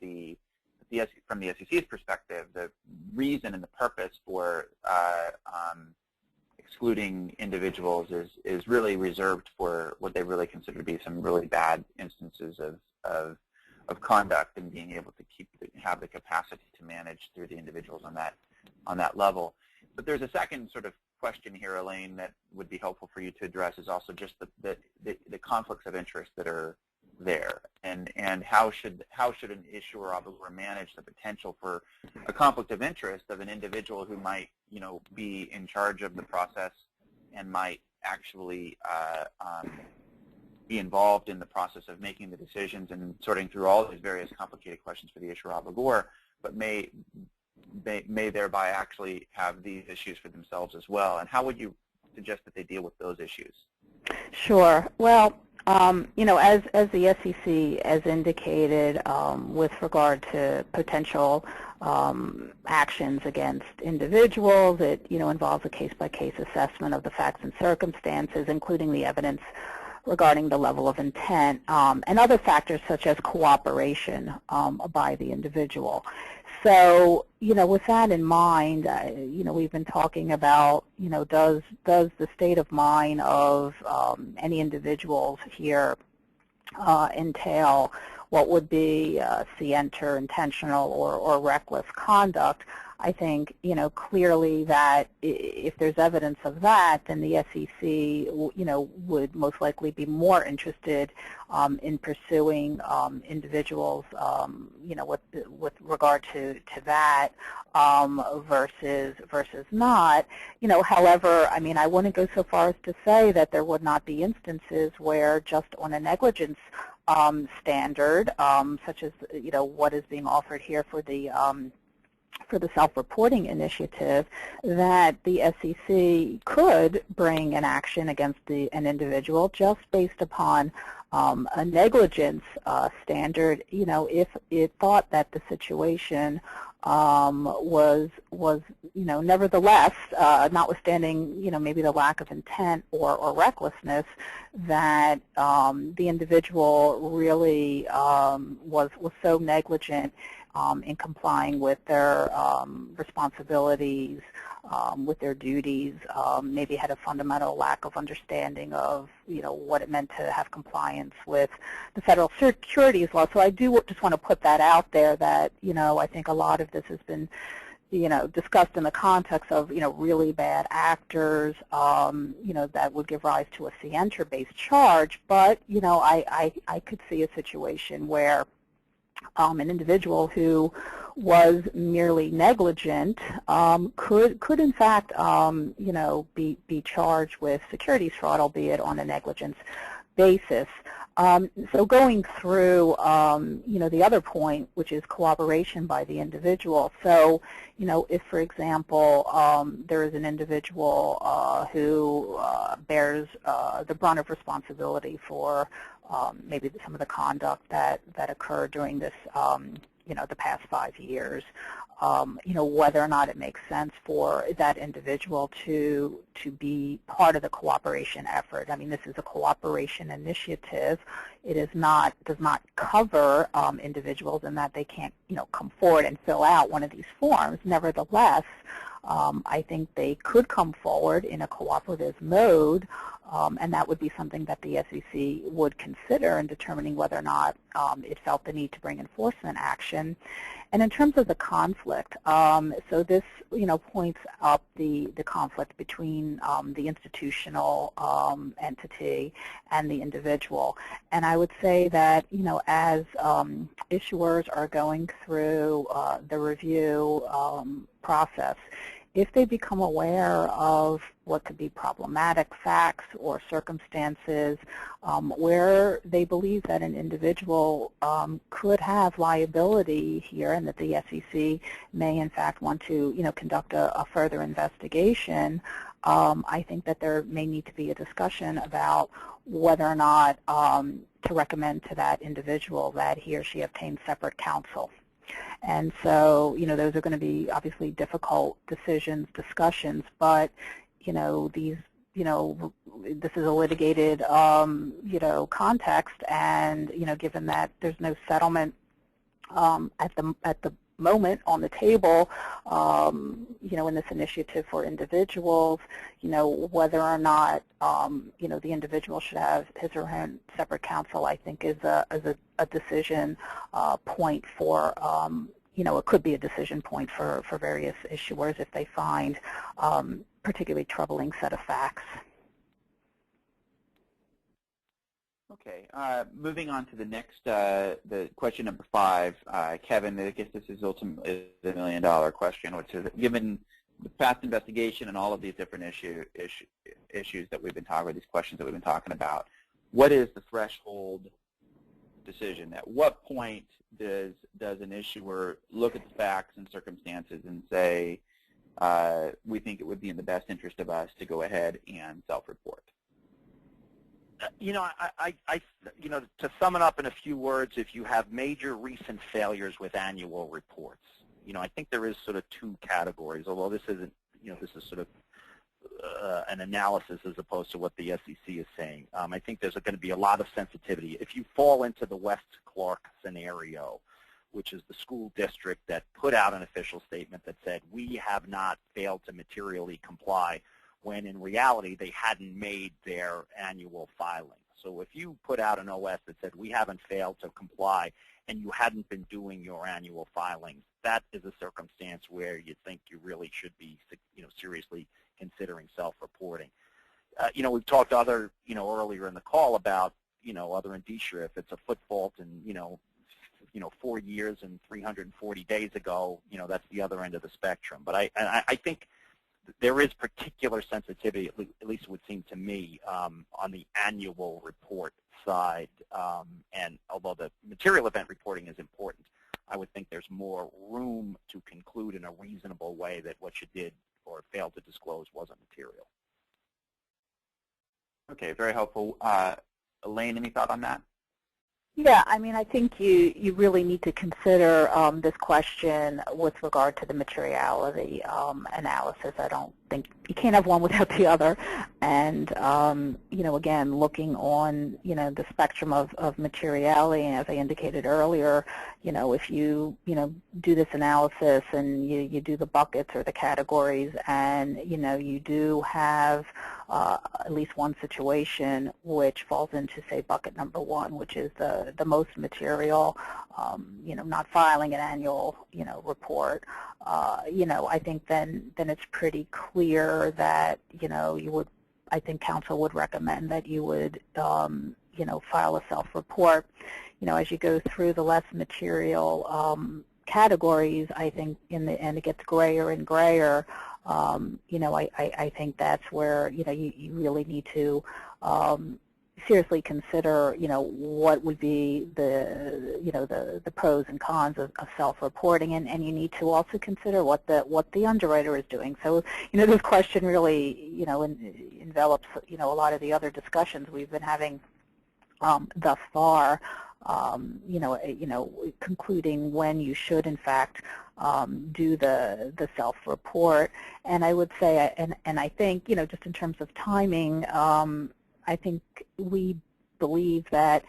from the SEC's perspective, the reason and the purpose for excluding individuals is really reserved for what they really consider to be some really bad instances of conduct, and being able to have the capacity to manage through the individuals on that level. But there's a second sort of question here, Elaine, that would be helpful for you to address, is also just the conflicts of interest that are there, and how should an issuer or obligor manage the potential for a conflict of interest of an individual who might be in charge of the process and might actually be involved in the process of making the decisions and sorting through all these various complicated questions for the issuer obligor, but may thereby actually have these issues for themselves as well. And how would you suggest that they deal with those issues? Sure. Well, As the SEC has indicated with regard to potential actions against individuals, it, involves a case-by-case assessment of the facts and circumstances, including the evidence regarding the level of intent, and other factors such as cooperation by the individual. So, with that in mind, we've been talking about, does the state of mind of any individuals here entail what would be scienter, intentional, or reckless conduct? I think, clearly that if there's evidence of that, then the SEC, would most likely be more interested in pursuing individuals, with regard to that versus not. However, I wouldn't go so far as to say that there would not be instances where just on a negligence standard, such as, what is being offered here for the self-reporting initiative, that the SEC could bring an action against an individual just based upon a negligence standard, if it thought that the situation was nevertheless, notwithstanding, maybe the lack of intent or recklessness, that the individual really was so negligent in complying with their responsibilities, with their duties, maybe had a fundamental lack of understanding of, what it meant to have compliance with the federal securities law. So I do just want to put that out there that, I think a lot of this has been, discussed in the context of, really bad actors, that would give rise to a scienter-based charge. But, I could see a situation where an individual who was merely negligent could in fact, be charged with securities fraud, albeit on a negligence basis. So going through, the other point, which is cooperation by the individual. So, if, for example, there is an individual who bears the brunt of responsibility for maybe some of the conduct that occurred during this, the past 5 years, whether or not it makes sense for that individual to be part of the cooperation effort. This is a cooperation initiative. It does not cover individuals in that they can't, come forward and fill out one of these forms. Nevertheless, I think they could come forward in a cooperative mode, and that would be something that the SEC would consider in determining whether or not it felt the need to bring enforcement action. And in terms of the conflict, so this, points up the conflict between the institutional entity and the individual. And I would say that, as issuers are going through the review process, if they become aware of what could be problematic facts or circumstances where they believe that an individual could have liability here and that the SEC may in fact want to, conduct a further investigation, I think that there may need to be a discussion about whether or not to recommend to that individual that he or she obtain separate counsel. And so, those are going to be obviously difficult decisions, discussions, but, these, this is a litigated, context, and, given that there's no settlement at the moment on the table, in this initiative for individuals, whether or not, the individual should have his or her own separate counsel, I think is a decision point for, it could be a decision point for various issuers if they find particularly troubling set of facts. Okay, moving on to the next, the question number 5, Kevin. I guess this is ultimately the $1 million question, which is, given the past investigation and all of these different issues that we've been talking about, these questions that we've been talking about, what is the threshold decision? At what point does an issuer look at the facts and circumstances and say, we think it would be in the best interest of us to go ahead and self-report? To sum it up in a few words, if you have major recent failures with annual reports, I think there is sort of two categories, although this isn't, this is sort of an analysis as opposed to what the SEC is saying. I think there's going to be a lot of sensitivity. If you fall into the West Clark scenario, which is the school district that put out an official statement that said, we have not failed to materially comply, when in reality they hadn't made their annual filing. So if you put out an OS that said, we haven't failed to comply, and you hadn't been doing your annual filings, that is a circumstance where you think you really should be, seriously considering self-reporting. We've talked earlier in the call about, other indicia. If it's a foot fault and, 4 years and 340 days ago, that's the other end of the spectrum. But I think there is particular sensitivity, at least it would seem to me, on the annual report side. And although the material event reporting is important, I would think there's more room to conclude in a reasonable way that what you did or failed to disclose wasn't material. Okay, very helpful. Elaine, any thought on that? Yeah, I think you really need to consider this question with regard to the materiality analysis. I don't think you can't have one without the other. And, again, looking on, the spectrum of materiality, and as I indicated earlier, if you, do this analysis and you do the buckets or the categories and, you do have at least one situation which falls into, say, bucket number one, which is the most material, not filing an annual, report, I think then it's pretty clear that, I think counsel would recommend that you would, file a self-report. As you go through the less material categories, I think and it gets grayer and grayer, I think that's where, you really need to seriously consider, what would be the pros and cons of self-reporting, and you need to also consider what the underwriter is doing. So, this question really, envelops, a lot of the other discussions we've been having thus far. Concluding when you should, in fact, do the self-report. And I would say, and I think, just in terms of timing, I think we believe that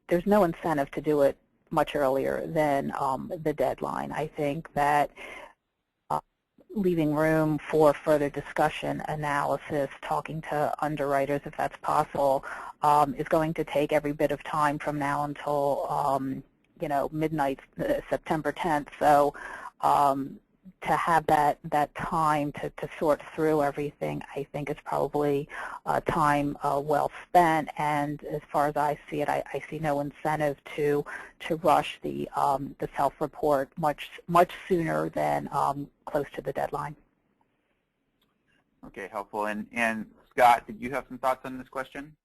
there's no incentive to do it much earlier than the deadline. I think that leaving room for further discussion, analysis, talking to underwriters, if that's possible, is going to take every bit of time from now until, midnight, September 10th. So to have that time to sort through everything, I think is probably time well spent. And as far as I see it, I see no incentive to rush the self-report much sooner than close to the deadline. Okay, helpful. And Scott, did you have some thoughts on this question?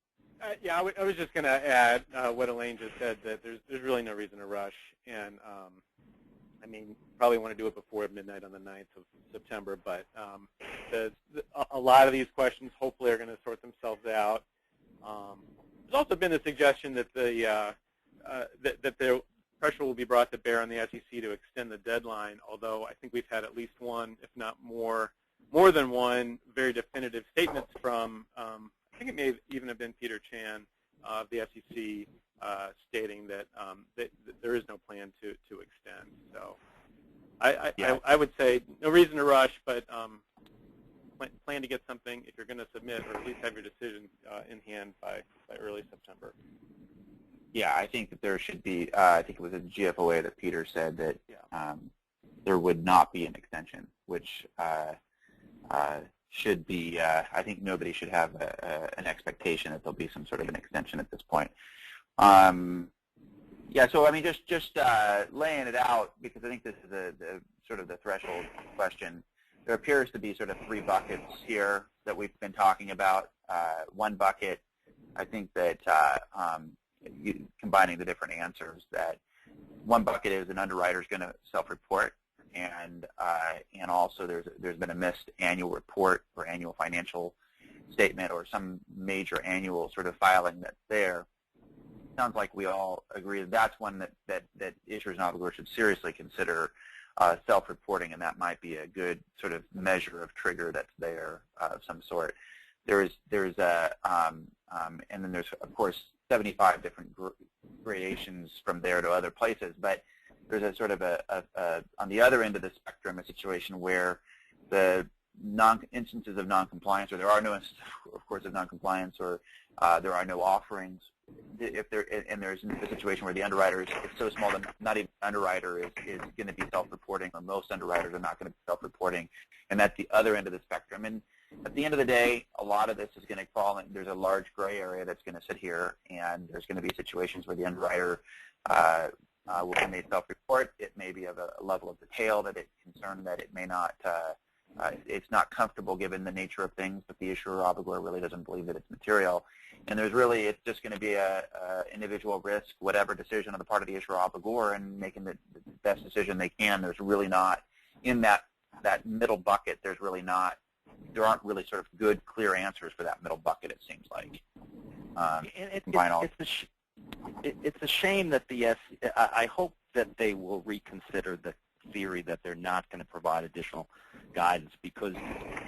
Yeah, I was just going to add what Elaine just said, that there's really no reason to rush. And probably want to do it before midnight on the 9th of September, but a lot of these questions hopefully are going to sort themselves out. There's also been a suggestion that that the pressure will be brought to bear on the SEC to extend the deadline, although I think we've had at least one, if not more than one, very definitive statements from, I think it may even have been Peter Chan of the SEC, stating that, that there is no plan to extend. So I would say no reason to rush, but plan to get something, if you're going to submit, or at least have your decision in hand by early September. Yeah, I think that there should be, I think it was a GFOA that Peter said that there would not be an extension, which should be, I think nobody should have an expectation that there'll be some sort of an extension at this point. Yeah, so just laying it out, because I think this is the sort of the threshold question. There appears to be sort of three buckets here that we've been talking about. One bucket, I think that combining the different answers, that one bucket is an underwriter is going to self-report, and also there's been a missed annual report or annual financial statement or some major annual sort of filing that's there. Sounds like we all agree that that's one that issuers and obligors should seriously consider self-reporting, and that might be a good sort of measure of trigger that's there of some sort. And then there's of course 75 different gradations from there to other places, but there's a sort of on the other end of the spectrum, a situation where the instances of noncompliance, or there are no instances, of course, of noncompliance, or there are no offerings. If there's a situation where the underwriter is so small that not even an underwriter is going to be self-reporting, or most underwriters are not going to be self-reporting, and that's the other end of the spectrum. And at the end of the day, a lot of this is going to fall in. There's a large gray area that's going to sit here, and there's going to be situations where the underwriter will be made self-report. It may be of a level of detail that it's concerned that it may not. It's not comfortable given the nature of things, but the issuer or obligor really doesn't believe that it's material. And it's just going to be a individual risk, whatever decision on the part of the issuer or obligor, and making the best decision they can. There's really not, in that middle bucket, there aren't really sort of good, clear answers for that middle bucket, it seems like. It's a shame that I hope that they will reconsider the theory that they're not going to provide additional guidance, because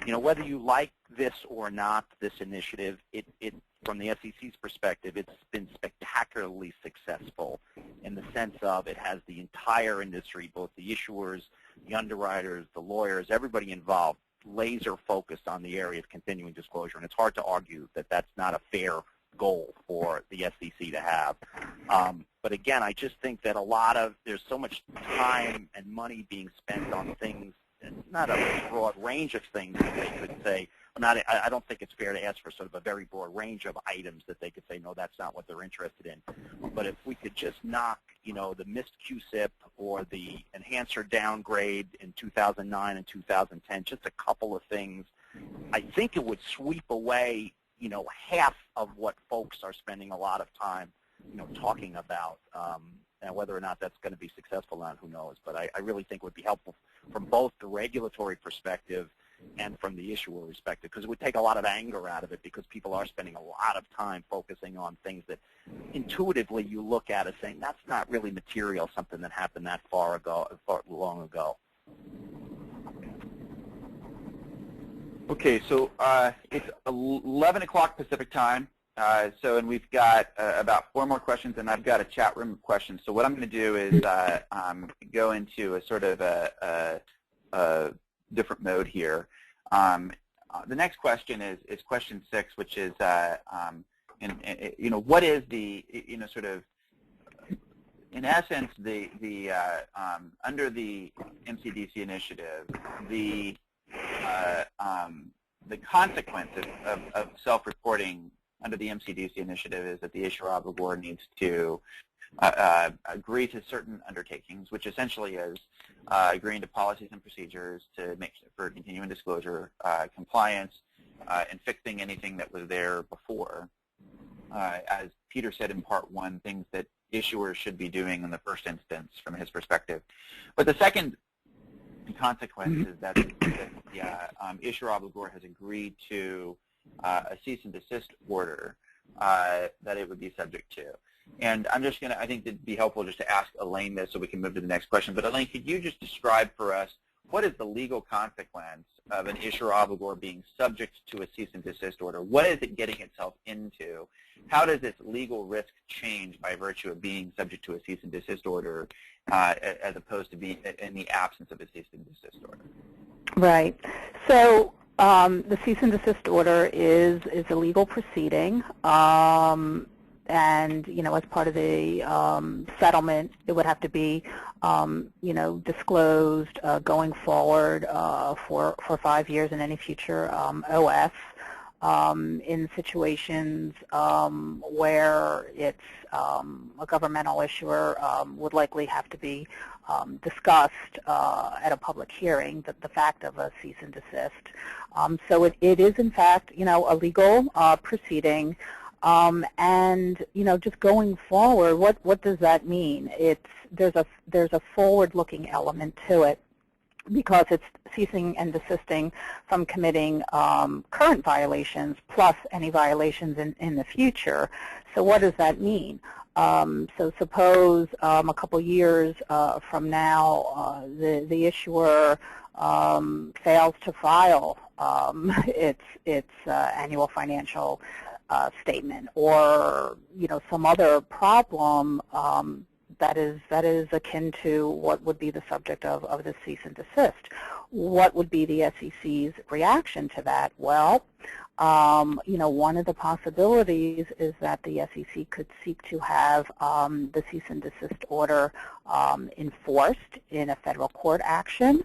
whether you like this or not, this initiative, from the SEC's perspective, it's been spectacularly successful in the sense of it has the entire industry, both the issuers, the underwriters, the lawyers, everybody involved, laser focused on the area of continuing disclosure. And it's hard to argue that that's not a fair goal for the SEC to have. But again, I just think that there's so much time and money being spent on things, and not a broad range of things that they could say. I don't think it's fair to ask for sort of a very broad range of items that they could say, no, that's not what they're interested in. But if we could just knock, the missed QSIP or the enhancer downgrade in 2009 and 2010, just a couple of things, I think it would sweep away half of what folks are spending a lot of time, talking about. And whether or not that's going to be successful or not, who knows. But I really think it would be helpful from both the regulatory perspective and from the issuer perspective, because it would take a lot of anger out of it, because people are spending a lot of time focusing on things that intuitively you look at as saying, that's not really material, something that happened that long ago. Okay, so it's 11 o'clock Pacific time, and we've got about 4 more questions, and I've got a chat room of questions. So what I'm going to do is go into a sort of a different mode here. The next question is question 6, which is, what is the, sort of, in essence, the under the MCDC initiative, the consequences of self-reporting under the MCDC initiative is that the issuer obligor needs to agree to certain undertakings, which essentially is agreeing to policies and procedures to make for continuing disclosure, compliance, and fixing anything that was there before. As Peter said in part 1, things that issuers should be doing in the first instance from his perspective. But the second consequence is that the issuer obligor has agreed to a cease and desist order that it would be subject to. And I'm just going to, I think it'd be helpful just to ask Elaine this so we can move to the next question. But Elaine, could you just describe for us what is the legal consequence of an issuer obligor being subject to a cease and desist order? What is it getting itself into? How does its legal risk change by virtue of being subject to a cease and desist order as opposed to being in the absence of a cease and desist order? Right. So the cease and desist order is a legal proceeding. And, as part of the settlement, it would have to be, disclosed going forward for 5 years in any future OS. In situations where it's a governmental issuer would likely have to be discussed at a public hearing, the fact of a cease and desist. So it is, in fact, a legal proceeding. And just going forward, what does that mean? There's a forward-looking element to it. because it's ceasing and desisting from committing current violations plus any violations in the future. So what does that mean? So suppose a couple years from now the issuer fails to file its annual financial statement, or some other problem that is akin to what would be the subject of the cease and desist. What would be the SEC's reaction to that? Well, one of the possibilities is that the SEC could seek to have the cease and desist order enforced in a federal court action.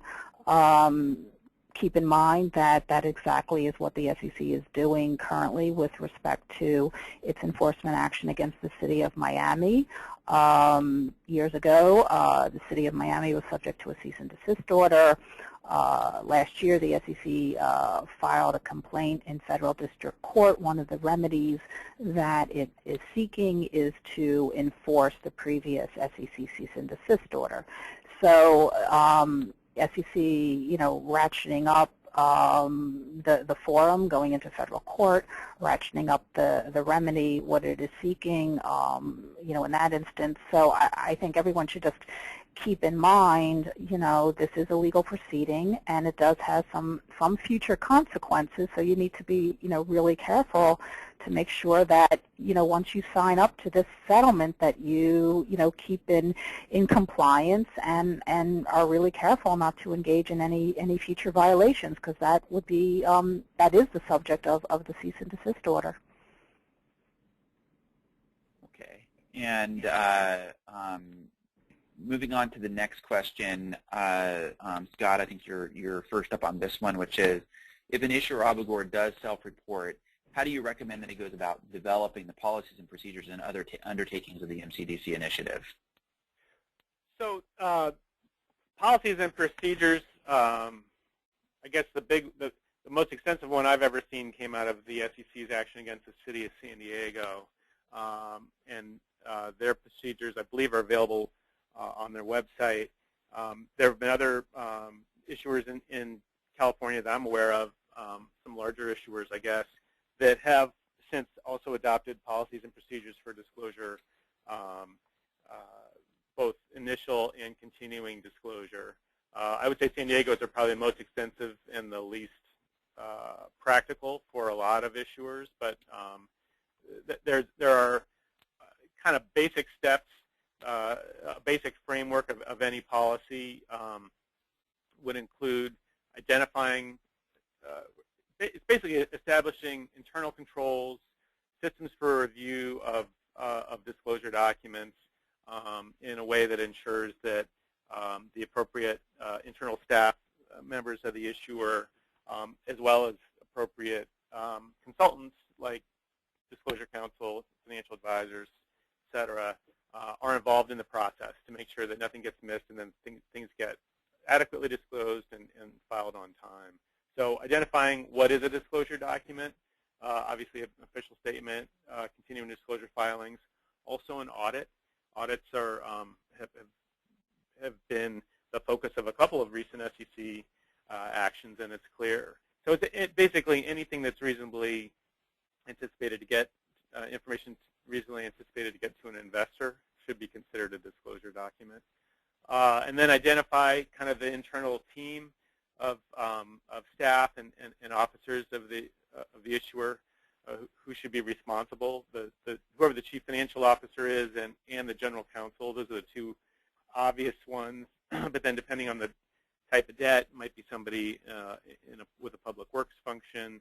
Keep in mind that that exactly is what the SEC is doing currently with respect to its enforcement action against the city of Miami. Years ago, the city of Miami was subject to a cease and desist order. Last year, the SEC filed a complaint in federal district court. One of the remedies that it is seeking is to enforce the previous SEC cease and desist order. So SEC, ratcheting up the forum, going into federal court, ratcheting up the remedy, what it is seeking, in that instance. So I think everyone should just keep in mind, this is a legal proceeding, and it does have some future consequences. So you need to be, really careful to make sure that, once you sign up to this settlement, that you, keep in compliance and are really careful not to engage in any future violations, because that would be, that is the subject of the cease and desist order. Okay. And moving on to the next question, Scott, I think you're first up on this one, which is, if an issuer obligor does self-report, how do you recommend that he goes about developing the policies and procedures and other undertakings of the MCDC initiative? So policies and procedures, I guess the most extensive one I've ever seen came out of the SEC's action against the city of San Diego. And their procedures, I believe, are available on their website. There have been other issuers in California that I'm aware of, some larger issuers, I guess, that have since also adopted policies and procedures for disclosure, both initial and continuing disclosure. I would say San Diego's are probably the most extensive and the least practical for a lot of issuers, but there are kind of basic steps, a basic framework of any policy would include identifying, it's basically establishing internal controls, systems for review of disclosure documents in a way that ensures that the appropriate internal staff members of the issuer, as well as appropriate consultants like disclosure counsel, financial advisors, et cetera, are involved in the process to make sure that nothing gets missed and then things get adequately disclosed and filed on time. So identifying what is a disclosure document, obviously an official statement, continuing disclosure filings, also an audit. Audits are have been the focus of a couple of recent SEC actions, and it's clear. So it's basically anything that's reasonably anticipated to get information reasonably anticipated to get to an investor should be considered a disclosure document. And then identify kind of the internal team of staff and officers of the issuer who should be responsible. Whoever the chief financial officer is and the general counsel, those are the two obvious ones. But then depending on the type of debt, it might be somebody with a public works function,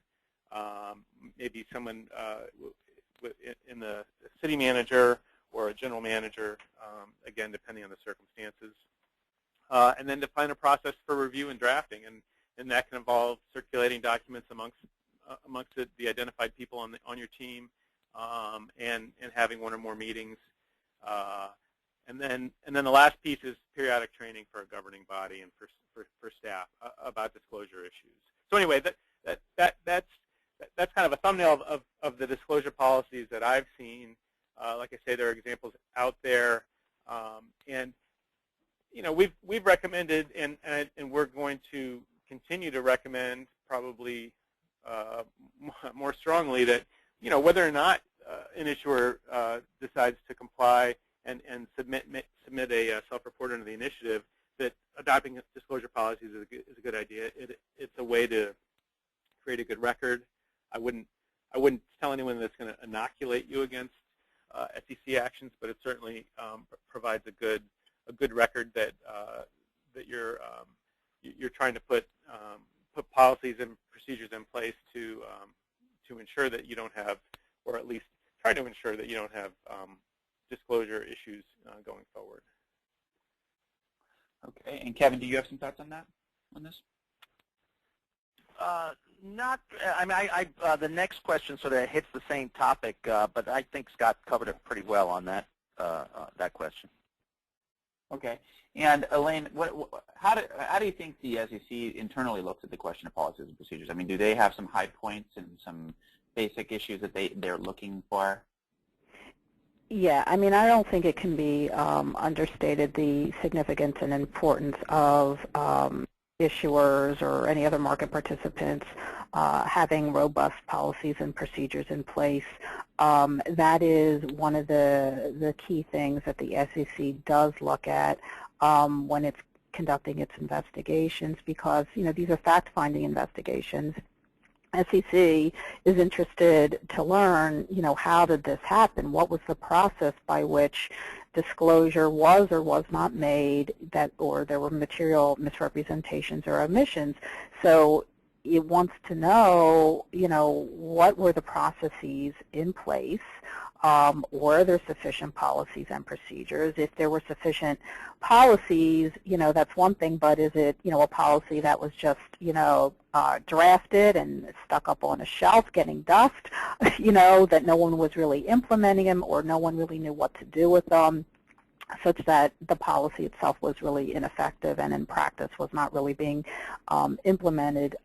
maybe someone in the city manager or a general manager, again, depending on the circumstances. And then define a process for review and drafting, and that can involve circulating documents amongst the identified people on your team, and having one or more meetings. And then the last piece is periodic training for a governing body and for staff about disclosure issues. So anyway, that's kind of a thumbnail of the disclosure policies that I've seen. Like I say, there are examples out there, and we've recommended, and we're going to continue to recommend probably more strongly that whether or not an issuer decides to comply and submit a self-report under the initiative, that adopting disclosure policies is a good idea. It's a way to create a good record. I wouldn't tell anyone that's going to inoculate you against SEC actions, but it certainly provides a good record that you're trying to put policies and procedures in place to ensure that you don't have, or at least try to ensure that you don't have disclosure issues going forward. Okay, and Kevin, do you have some thoughts on this? Not. I mean, the next question sort of hits the same topic, but I think Scott covered it pretty well on that question. Okay, and Elaine, how do you think the SEC internally looks at the question of policies and procedures? I mean, do they have some high points and some basic issues that they're looking for? Yeah, I mean, I don't think it can be understated the significance and importance of issuers or any other market participants having robust policies and procedures in place. That is one of the key things that the SEC does look at when it's conducting its investigations, because these are fact-finding investigations. SEC is interested to learn, how did this happen? What was the process by which disclosure was or was not made, or there were material misrepresentations or omissions? So it wants to know, what were the processes in place? Were there sufficient policies and procedures? If there were sufficient policies, that's one thing, but is it, a policy that was just, drafted and stuck up on a shelf getting dust, that no one was really implementing them or no one really knew what to do with them, such that the policy itself was really ineffective and in practice was not really being implemented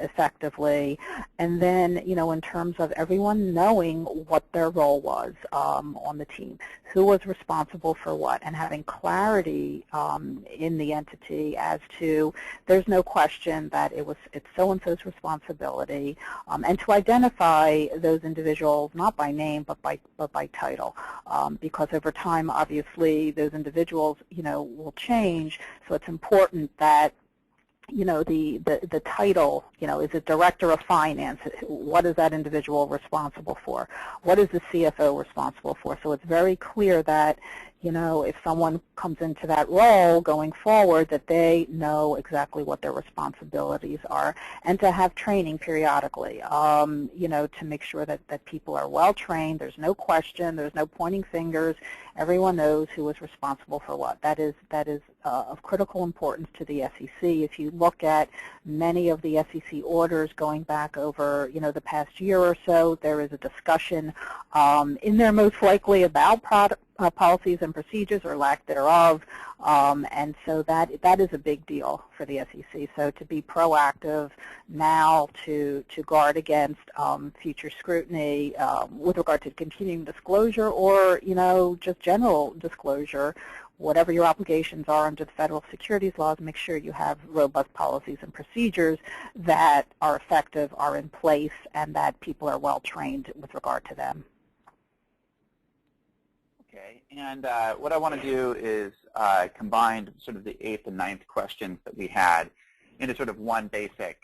effectively. And then, in terms of everyone knowing what their role was on the team, who was responsible for what, and having clarity in the entity as to there's no question that it's so-and-so's responsibility, and to identify those individuals not by name but by title, because over time, obviously, those individuals, will change. So it's important that, the title, is it director of finance? What is that individual responsible for? What is the CFO responsible for? So it's very clear that, if someone comes into that role going forward, that they know exactly what their responsibilities are, and to have training periodically, to make sure that people are well trained. There's no question. There's no pointing fingers. Everyone knows who is responsible for what. That is of critical importance to the SEC. If you look at many of the SEC orders going back over, the past year or so, there is a discussion in there most likely about policies and procedures or lack thereof, and so that is a big deal for the SEC. So to be proactive now to guard against future scrutiny with regard to continuing disclosure or just general disclosure, whatever your obligations are under the federal securities laws, make sure you have robust policies and procedures that are effective, are in place, and that people are well trained with regard to them. Okay, and what I want to do is combine sort of the 8th and 9th questions that we had into sort of one basic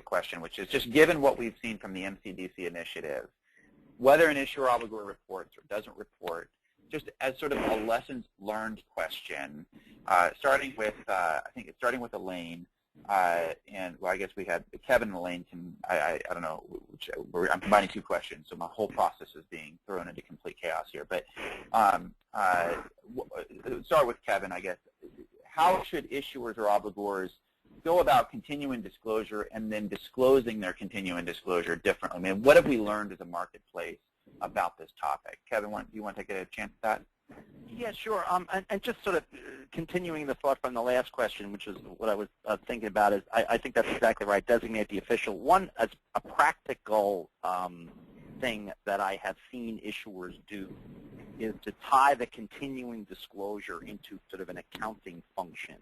question, which is just given what we've seen from the MCDC initiative, whether an issuer obligor reports or doesn't report, just as sort of a lessons learned question, starting with Elaine, and well, I guess we had Kevin and Elaine. I don't know. I'm combining 2 questions, so my whole process is being thrown into complete chaos here. But start with Kevin, I guess. How should issuers or obligors go about continuing disclosure and then disclosing their continuing disclosure differently? I mean, what have we learned as a marketplace about this topic? Kevin, do you want to take a chance at that? Yeah, sure. And just sort of continuing the thought from the last question, which is what I was thinking about, is I think that's exactly right. Designate the official. One, as a practical thing that I have seen issuers do is to tie the continuing disclosure into sort of an accounting function.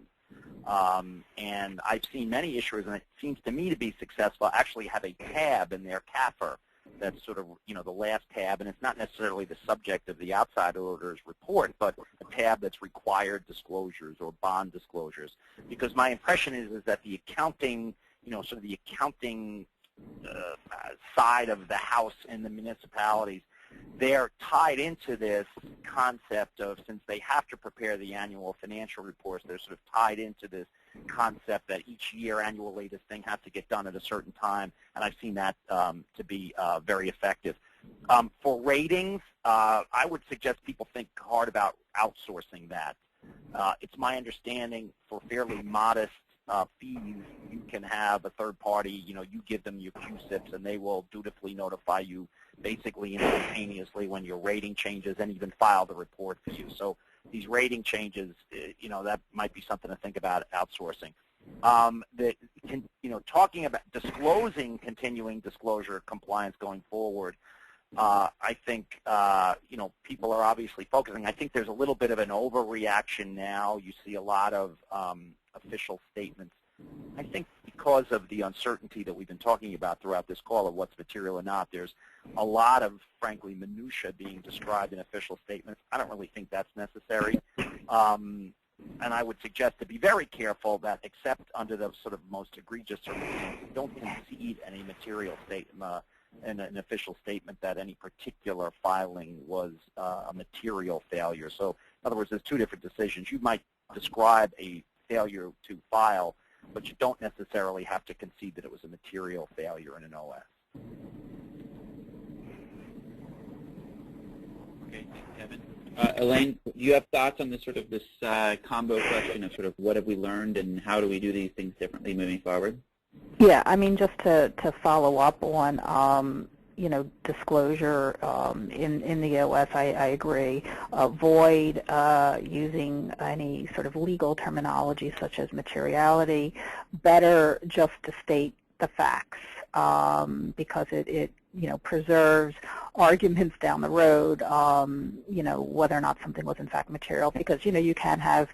And I've seen many issuers, and it seems to me to be successful, actually have a tab in their CAFR that's sort of, the last tab, and it's not necessarily the subject of the outside auditor's report, but a tab that's required disclosures or bond disclosures. Because my impression is that the accounting, sort of the accounting side of the house in the municipalities, they're tied into this concept of, since they have to prepare the annual financial reports, they're sort of tied into this concept that each year annually this thing has to get done at a certain time, and I've seen that to be very effective. For ratings, I would suggest people think hard about outsourcing that. It's my understanding for fairly modest fees, you can have a third party, you give them your QSIPs and they will dutifully notify you basically instantaneously when your rating changes and even file the report for you. So these rating changes, that might be something to think about outsourcing. Talking about disclosing continuing disclosure compliance going forward, I think, people are obviously focusing. I think there's a little bit of an overreaction now. You see a lot of official statements. I think because of the uncertainty that we've been talking about throughout this call of what's material or not, there's a lot of, frankly, minutia being described in official statements. I don't really think that's necessary. And I would suggest to be very careful that, except under the sort of most egregious circumstances, don't concede any material statement in an official statement that any particular filing was a material failure. So, in other words, there's two different decisions. You might describe a failure to file, but you don't necessarily have to concede that it was a material failure in an OS. Okay, thanks, Kevin. Elaine, do you have thoughts on this combo question of sort of what have we learned and how do we do these things differently moving forward? Yeah, I mean, just to follow up on, disclosure in the OS, I agree. Avoid using any sort of legal terminology such as materiality. Better just to state the facts because it preserves arguments down the road, whether or not something was in fact material, because, you can have,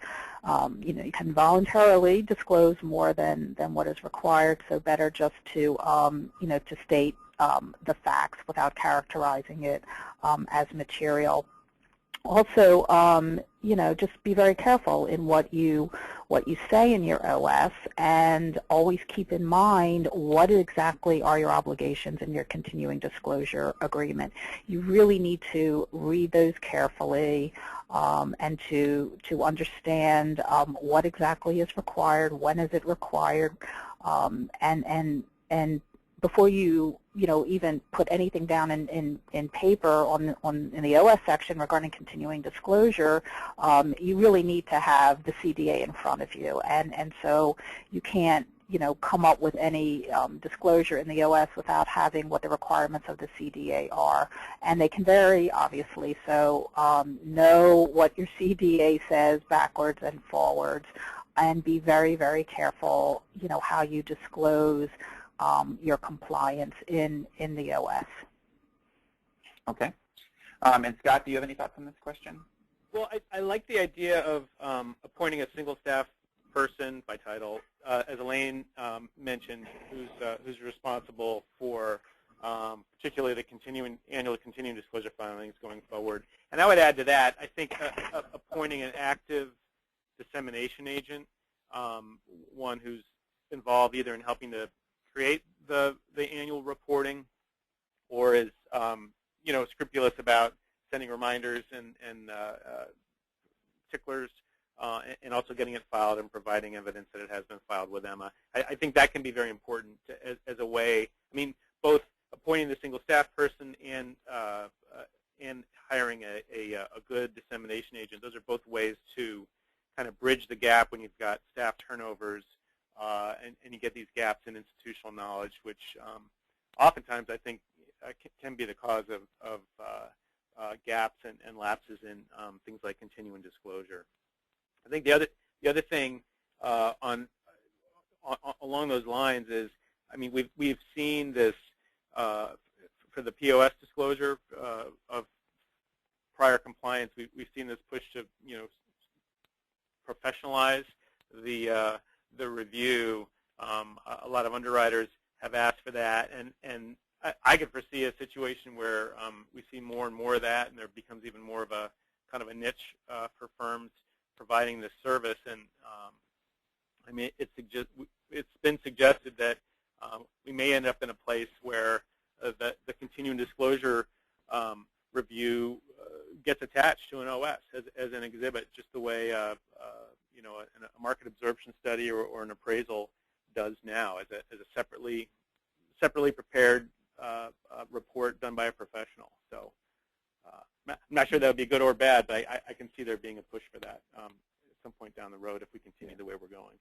you can voluntarily disclose more than what is required, so better just to, to state the facts without characterizing it as material. Also, just be very careful in what you say in your OS, and always keep in mind what exactly are your obligations in your continuing disclosure agreement. You really need to read those carefully and to understand what exactly is required, when is it required, and before you even put anything down in paper in the OS section regarding continuing disclosure, you really need to have the CDA in front of you, and so you can't come up with any disclosure in the OS without having what the requirements of the CDA are, and they can vary, obviously. So know what your CDA says backwards and forwards, and be very, very careful how you disclose your compliance in the OS. Okay. And Scott, do you have any thoughts on this question? Well, I like the idea of appointing a single staff person by title, as Elaine mentioned, who's responsible for particularly the annual continuing disclosure filings going forward. And I would add to that, I think appointing an active dissemination agent, one who's involved either in helping to create the annual reporting, or is scrupulous about sending reminders and ticklers, and also getting it filed and providing evidence that it has been filed with Emma. I think that can be very important as a way. I mean, both appointing the single staff person and hiring a good dissemination agent. Those are both ways to kind of bridge the gap when you've got staff turnovers. And you get these gaps in institutional knowledge, which oftentimes I think can be the cause of gaps and lapses in things like continuing disclosure. I think the other thing along those lines is, I mean, we've seen this for the POS disclosure of prior compliance, we've seen this push to professionalize the review. A lot of underwriters have asked for that, and I could foresee a situation where we see more and more of that, and there becomes even more of a kind of a niche for firms providing this service. And I mean, it's been suggested that we may end up in a place where the continuing disclosure review gets attached to an OS as an exhibit, just the way a market absorption study or an appraisal does now, as a separately prepared report done by a professional. So I'm not sure that would be good or bad, but I can see there being a push for that at some point down the road if we continue the way we're going.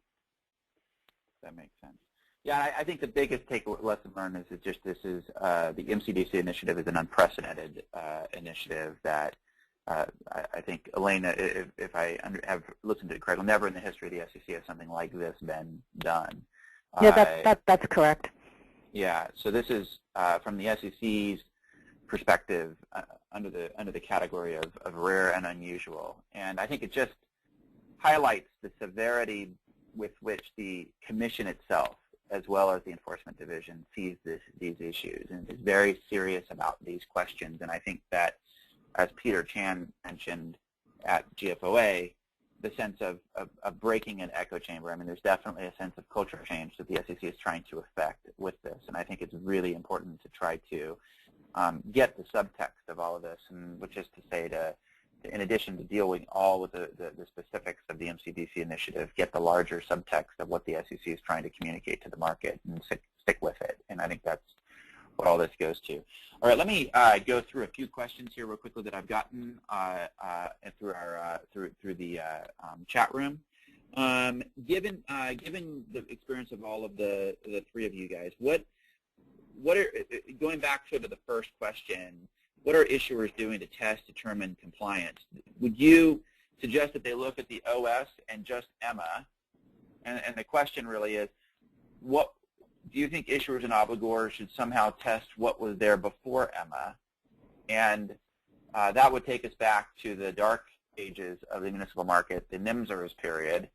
That makes sense. Yeah, I think the biggest lesson learned is that just this is the MCDC initiative is an unprecedented initiative that I think, Elena, if I have listened to it correctly, never in the history of the SEC has something like this been done. Yeah, that's correct. Yeah, so this is from the SEC's perspective under the category of rare and unusual, and I think it just highlights the severity with which the commission itself, as well as the enforcement division, sees these issues and is very serious about these questions. And I think that, as Peter Chan mentioned at GFOA, the sense of breaking an echo chamber. I mean, there's definitely a sense of culture change that the SEC is trying to effect with this, and I think it's really important to try to get the subtext of all of this, and which is to say in addition to deal with all of the specifics of the MCDC initiative, get the larger subtext of what the SEC is trying to communicate to the market and stick with it. And I think that's what all this goes to. All right, let me go through a few questions here real quickly that I've gotten through the chat room. Given the experience of all of the three of you guys, what are, going back to the first question, what are issuers doing to test, determine compliance? Would you suggest that they look at the OS and just EMA? And the question really is, what do you think issuers and obligors should somehow test what was there before EMA? And that would take us back to the dark ages of the municipal market, the NIMSERS period,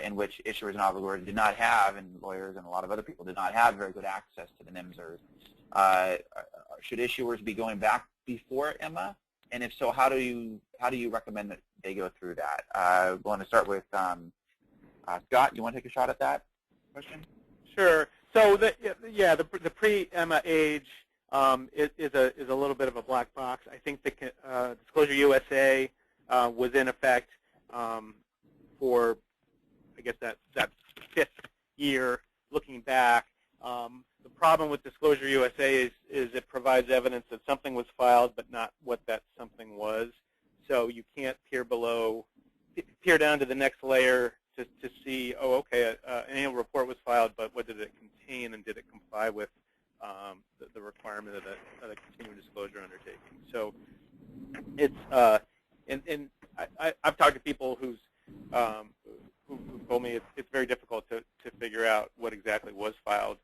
in which issuers and obligors did not have, and lawyers and a lot of other people did not have very good access to the NIMSERS. Should issuers be going back before EMA? And if so, how do you recommend that they go through that? I want to start with Scott. You want to take a shot at that question? Sure. So the pre-EMA age is a little bit of a black box. I think the Disclosure USA was in effect for, I guess, that fifth year looking back. The problem with Disclosure USA is it provides evidence that something was filed, but not what that something was. So you can't peer down to the next layer to see, oh, okay, an annual report was filed, but what did it contain, and did it comply with the requirement of the continuing disclosure undertaking? So it's and I've talked to people who told me it's very difficult to figure out what exactly was filed.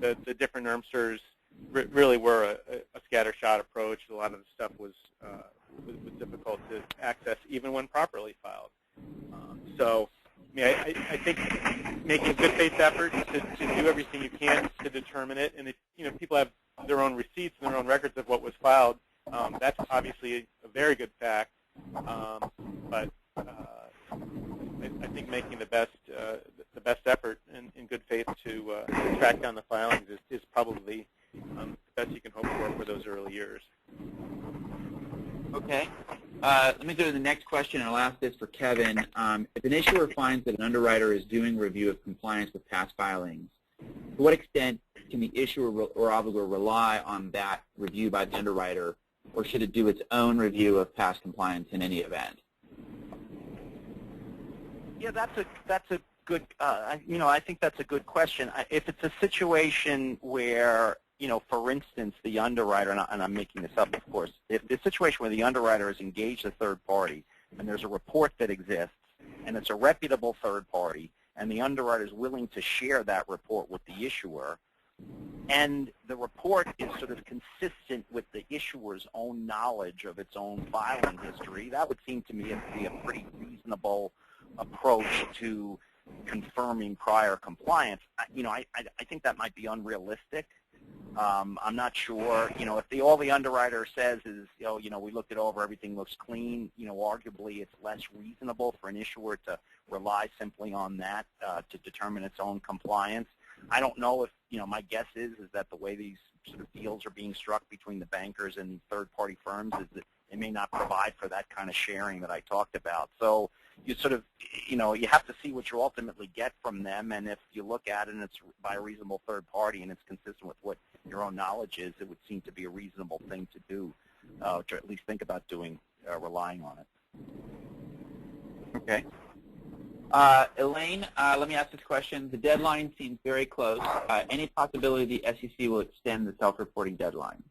The different NIMSERS really were a scattershot approach. A lot of the stuff was difficult to access, even when properly filed. So, I mean, I think making a good faith effort to do everything you can to determine it, and if people have their own receipts and their own records of what was filed, that's obviously a very good fact. But I think making the best effort in good faith to track down the filings is probably the best you can hope for those early years. Okay. Let me go to the next question, and I'll ask this for Kevin. If an issuer finds that an underwriter is doing review of compliance with past filings, to what extent can the issuer or obligor rely on that review by the underwriter, or should it do its own review of past compliance in any event? Yeah, that's a good. I think that's a good question. If it's a situation where, for instance, the underwriter, and I'm making this up, of course, if the situation where the underwriter has engaged a third party and there's a report that exists and it's a reputable third party and the underwriter is willing to share that report with the issuer, and the report is sort of consistent with the issuer's own knowledge of its own filing history, that would seem to me to be a pretty reasonable approach to confirming prior compliance. I think that might be unrealistic. I'm not sure, if all the underwriter says is, we looked it over, everything looks clean, arguably it's less reasonable for an issuer to rely simply on that to determine its own compliance. I don't know if, my guess is that the way these sort of deals are being struck between the bankers and these third-party firms is that they may not provide for that kind of sharing that I talked about. So you sort of, you have to see what you ultimately get from them, and if you look at it and it's by a reasonable third party and it's consistent with what your own knowledge is, it would seem to be a reasonable thing to do, to at least think about doing, relying on it. Okay. Elaine, let me ask this question. The deadline seems very close. Any possibility the SEC will extend the self-reporting deadline?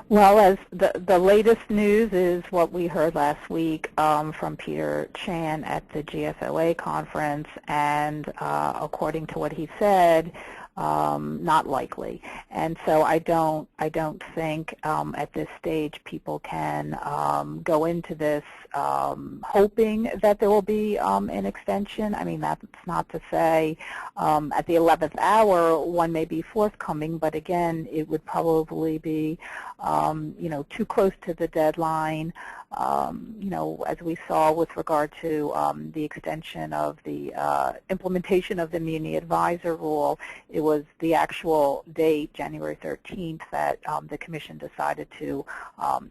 Well, as the latest news is what we heard last week from Peter Chan at the GSOA conference, and according to what he said, not likely. And so I don't think at this stage people can go into this hoping that there will be an extension. I mean, that's not to say at the 11th hour one may be forthcoming, but again, it would probably be too close to the deadline. As we saw with regard to the extension of the implementation of the Muni Advisor Rule, it was the actual date, January 13th, that the Commission decided to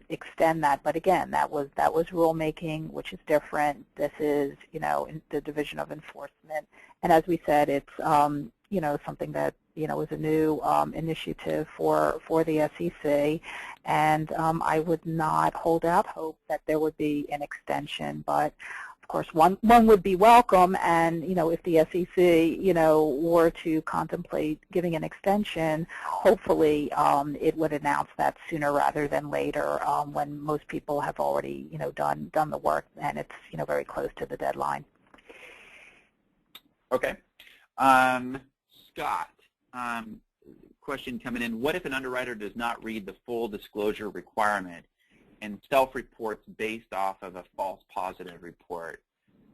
extend that. But again, that was rulemaking, which is different. This is, in the Division of Enforcement, and as we said, it's something that is a new initiative for the SEC, and I would not hold out hope that there would be an extension, but of course one would be welcome, and if the SEC were to contemplate giving an extension, hopefully it would announce that sooner rather than later, when most people have already done the work and it's very close to the deadline. Okay. Scott, question coming in. What if an underwriter does not read the full disclosure requirement and self-reports based off of a false positive report?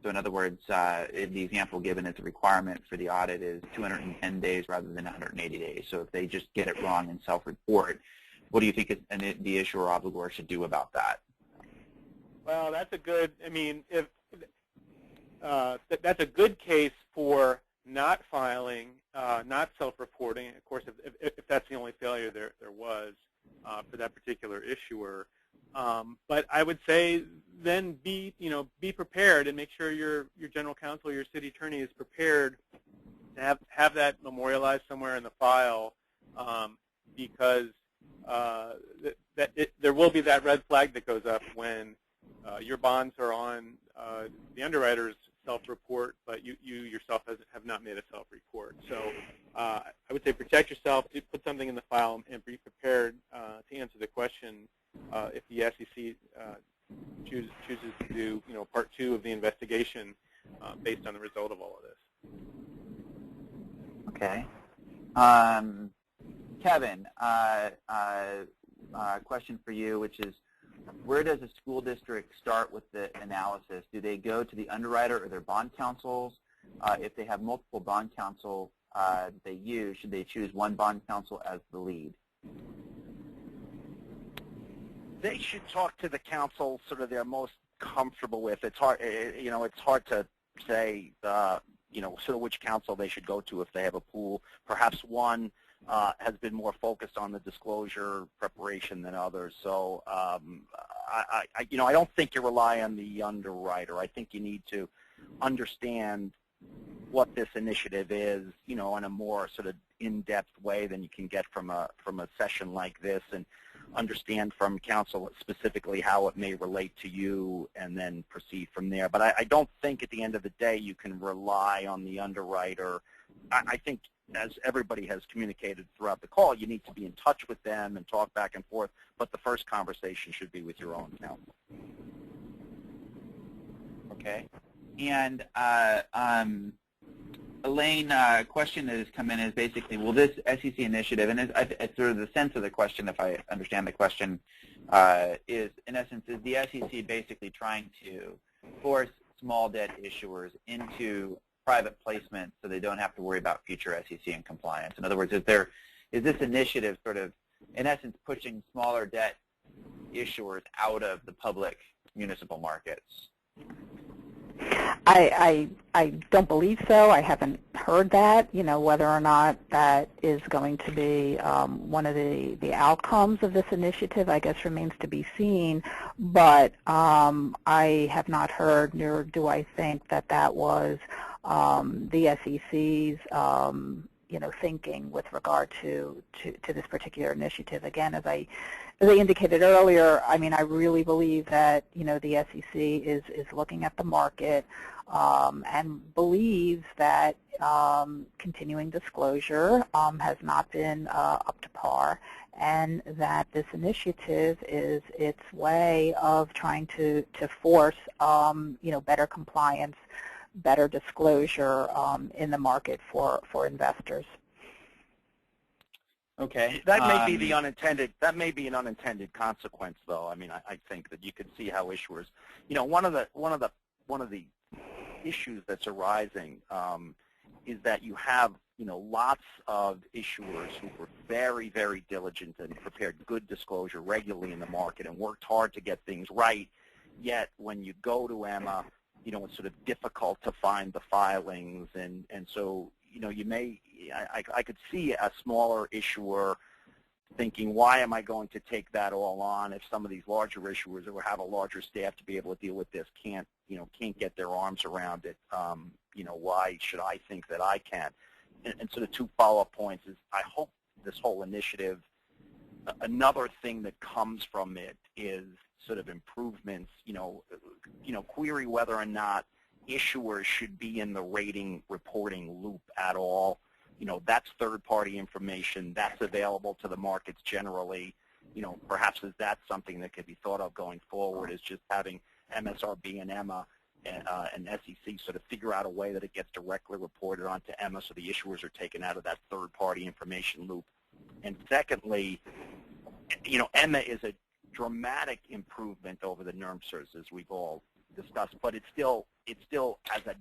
So in other words, the example given as a requirement for the audit is 210 days rather than 180 days. So if they just get it wrong and self-report, what do you think the issuer or obligor should do about that? Well, that's a good, that's a good case for not filing, not self-reporting. Of course, if that's the only failure there was for that particular issuer. But I would say then be prepared and make sure your general counsel, your city attorney is prepared to have that memorialized somewhere in the file, because there will be that red flag that goes up when your bonds are on the underwriter's self-report, but you yourself have not made a self-report. So I would say protect yourself, put something in the file, and be prepared to answer the question if the SEC chooses to do part 2 of the investigation based on the result of all of this. Okay. Kevin, question for you, which is, where does a school district start with the analysis? Do they go to the underwriter or their bond counsels? If they have multiple bond counsel they use, should they choose one bond counsel as the lead? They should talk to the counsel sort of they're most comfortable with. It's hard, it's hard to say, sort of which counsel they should go to if they have a pool. Perhaps one has been more focused on the disclosure preparation than others. So I don't think you rely on the underwriter. I think you need to understand what this initiative is, in a more sort of in-depth way than you can get from a session like this, and understand from counsel specifically how it may relate to you, and then proceed from there. But I don't think at the end of the day you can rely on the underwriter. I think, as everybody has communicated throughout the call, you need to be in touch with them and talk back and forth, but the first conversation should be with your own counsel. Okay. And Elaine, question that has come in is basically, will this SEC initiative, and it's sort of the sense of the question, if I understand the question, is, in essence, is the SEC basically trying to force small debt issuers into private placement so they don't have to worry about future SEC and compliance? In other words, is this initiative sort of, in essence, pushing smaller debt issuers out of the public municipal markets? I don't believe so. I haven't heard that. You know, whether or not that is going to be one of the outcomes of this initiative, I guess, remains to be seen. But I have not heard, nor do I think that that was the SEC's thinking with regard to this particular initiative. Again, as I indicated earlier, I mean, I really believe that the SEC is looking at the market and believes that continuing disclosure has not been up to par, and that this initiative is its way of trying to force better compliance, better disclosure in the market for investors. Okay. That may be the unintended. That may be an unintended consequence, though. I mean, I think that you could see how issuers, one of the issues that's arising is that you have lots of issuers who were very, very diligent and prepared good disclosure regularly in the market and worked hard to get things right. Yet when you go to EMA, it's sort of difficult to find the filings, and so you may, I could see a smaller issuer thinking, why am I going to take that all on if some of these larger issuers who have a larger staff to be able to deal with this can't get their arms around it? Why should I think that I can? And so the two follow-up points is, I hope this whole initiative, another thing that comes from it is sort of improvements, query whether or not issuers should be in the rating reporting loop at all. That's third-party information. That's available to the markets generally. Perhaps is that something that could be thought of going forward, is just having MSRB and EMA and SEC sort of figure out a way that it gets directly reported onto EMA so the issuers are taken out of that third-party information loop. And secondly, EMA is a dramatic improvement over the NERMSers, as we've all discussed, but it's still as a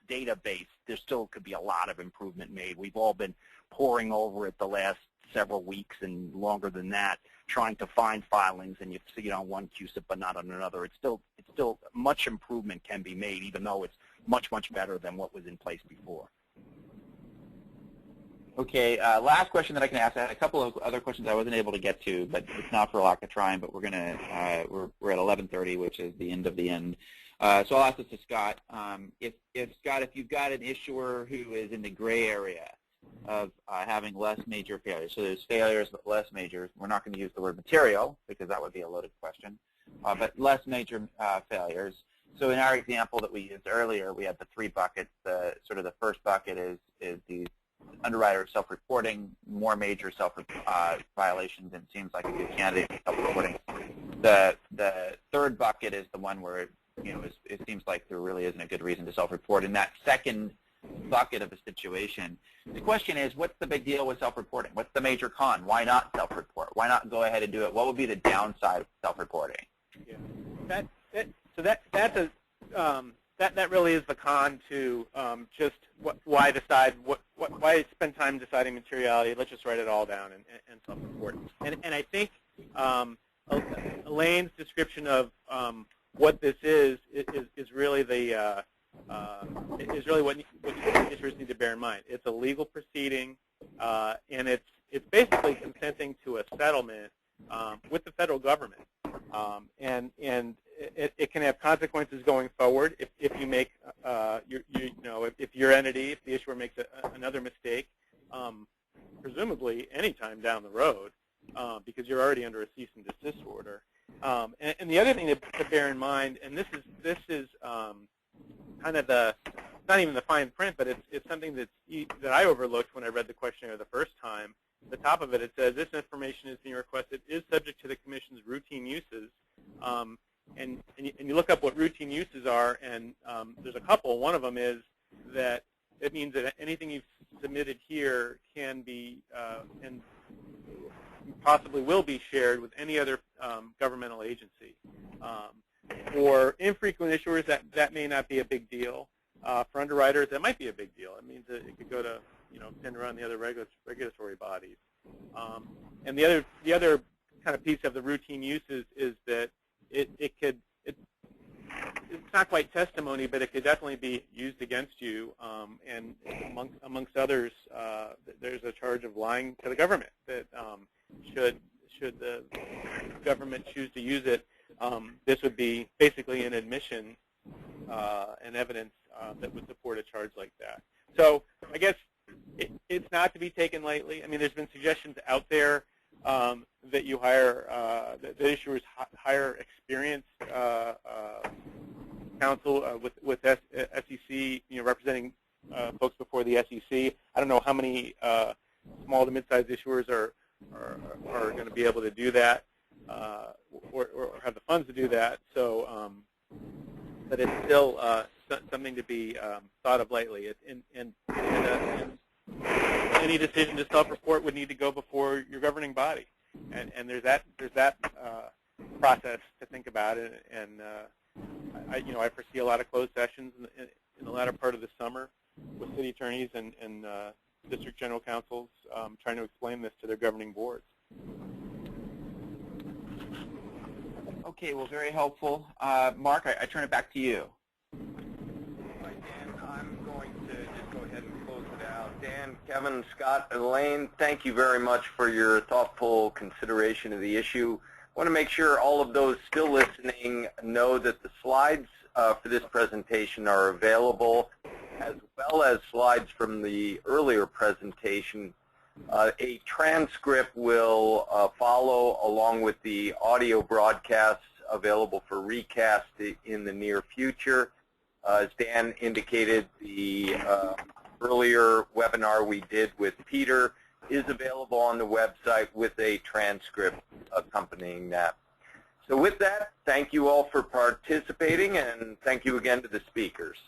database, there still could be a lot of improvement made. We've all been poring over it the last several weeks and longer than that, trying to find filings, and you see it on one QSIP but not on another. It's still much improvement can be made, even though it's much, much better than what was in place before. Okay, last question that I can ask. I had a couple of other questions I wasn't able to get to, but it's not for lack of trying. But we're at 11:30, which is the end of the end. So I'll ask this to Scott. Scott, if you've got an issuer who is in the gray area of having less major failures, so there's failures but less majors. We're not going to use the word material because that would be a loaded question, but less major failures. So in our example that we used earlier, we had the three buckets. The first bucket is the underwriter self-reporting, more major violations, and seems like a good candidate for self-reporting. The third bucket is the one where it seems like there really isn't a good reason to self-report. In that second bucket of a situation, the question is, what's the big deal with self-reporting? What's the major con? Why not self-report? Why not go ahead and do it? What would be the downside of self-reporting? Yeah, that really is the con to just why decide why spend time deciding materiality. Let's just write it all down and self-report. And I think Elaine's description of what this is really the is really what issuers need to bear in mind. It's a legal proceeding, and it's basically consenting to a settlement with the federal government, and it can have consequences going forward if you make if your entity, if the issuer makes another mistake, presumably anytime down the road, because you're already under a cease and desist order. And the other thing to bear in mind, and this is kind of not even the fine print, but it's something that I overlooked when I read the questionnaire the first time. At the top of it, it says this information is being requested is subject to the Commission's routine uses. And you look up what routine uses are, and there's a couple. One of them is that it means that anything you've submitted here can be and possibly will be shared with any other governmental agency. For infrequent issuers, that may not be a big deal. For underwriters, that might be a big deal. It means that it could go to, send around the other regulatory bodies. And the other kind of piece of the routine use is that it's not quite testimony, but it could definitely be used against you. And amongst others, there's a charge of lying to the government that should the government choose to use it, this would be basically an admission and evidence that would support a charge like that. So I guess it's not to be taken lightly. I mean, there's been suggestions out there that you hire, that issuers hire experienced counsel with SEC, representing folks before the SEC. I don't know how many small to mid-sized issuers are going to be able to do that or have the funds to do that. So, but it's still something to be thought of lightly. And any decision to self-report would need to go before your governing body, and there's that process to think about it. And I foresee a lot of closed sessions in the latter part of the summer with city attorneys and district general counsels trying to explain this to their governing boards. Okay, well, very helpful. Mark, I turn it back to you. All right, Dan, I'm going to just go ahead and close it out. Dan, Kevin, Scott, and Elaine, thank you very much for your thoughtful consideration of the issue. I want to make sure all of those still listening know that the slides for this presentation are available, as well as slides from the earlier presentation. A transcript will follow along with the audio broadcasts available for recast in the near future. As Dan indicated, the earlier webinar we did with Peter is available on the website with a transcript accompanying that. So with that, thank you all for participating, and thank you again to the speakers.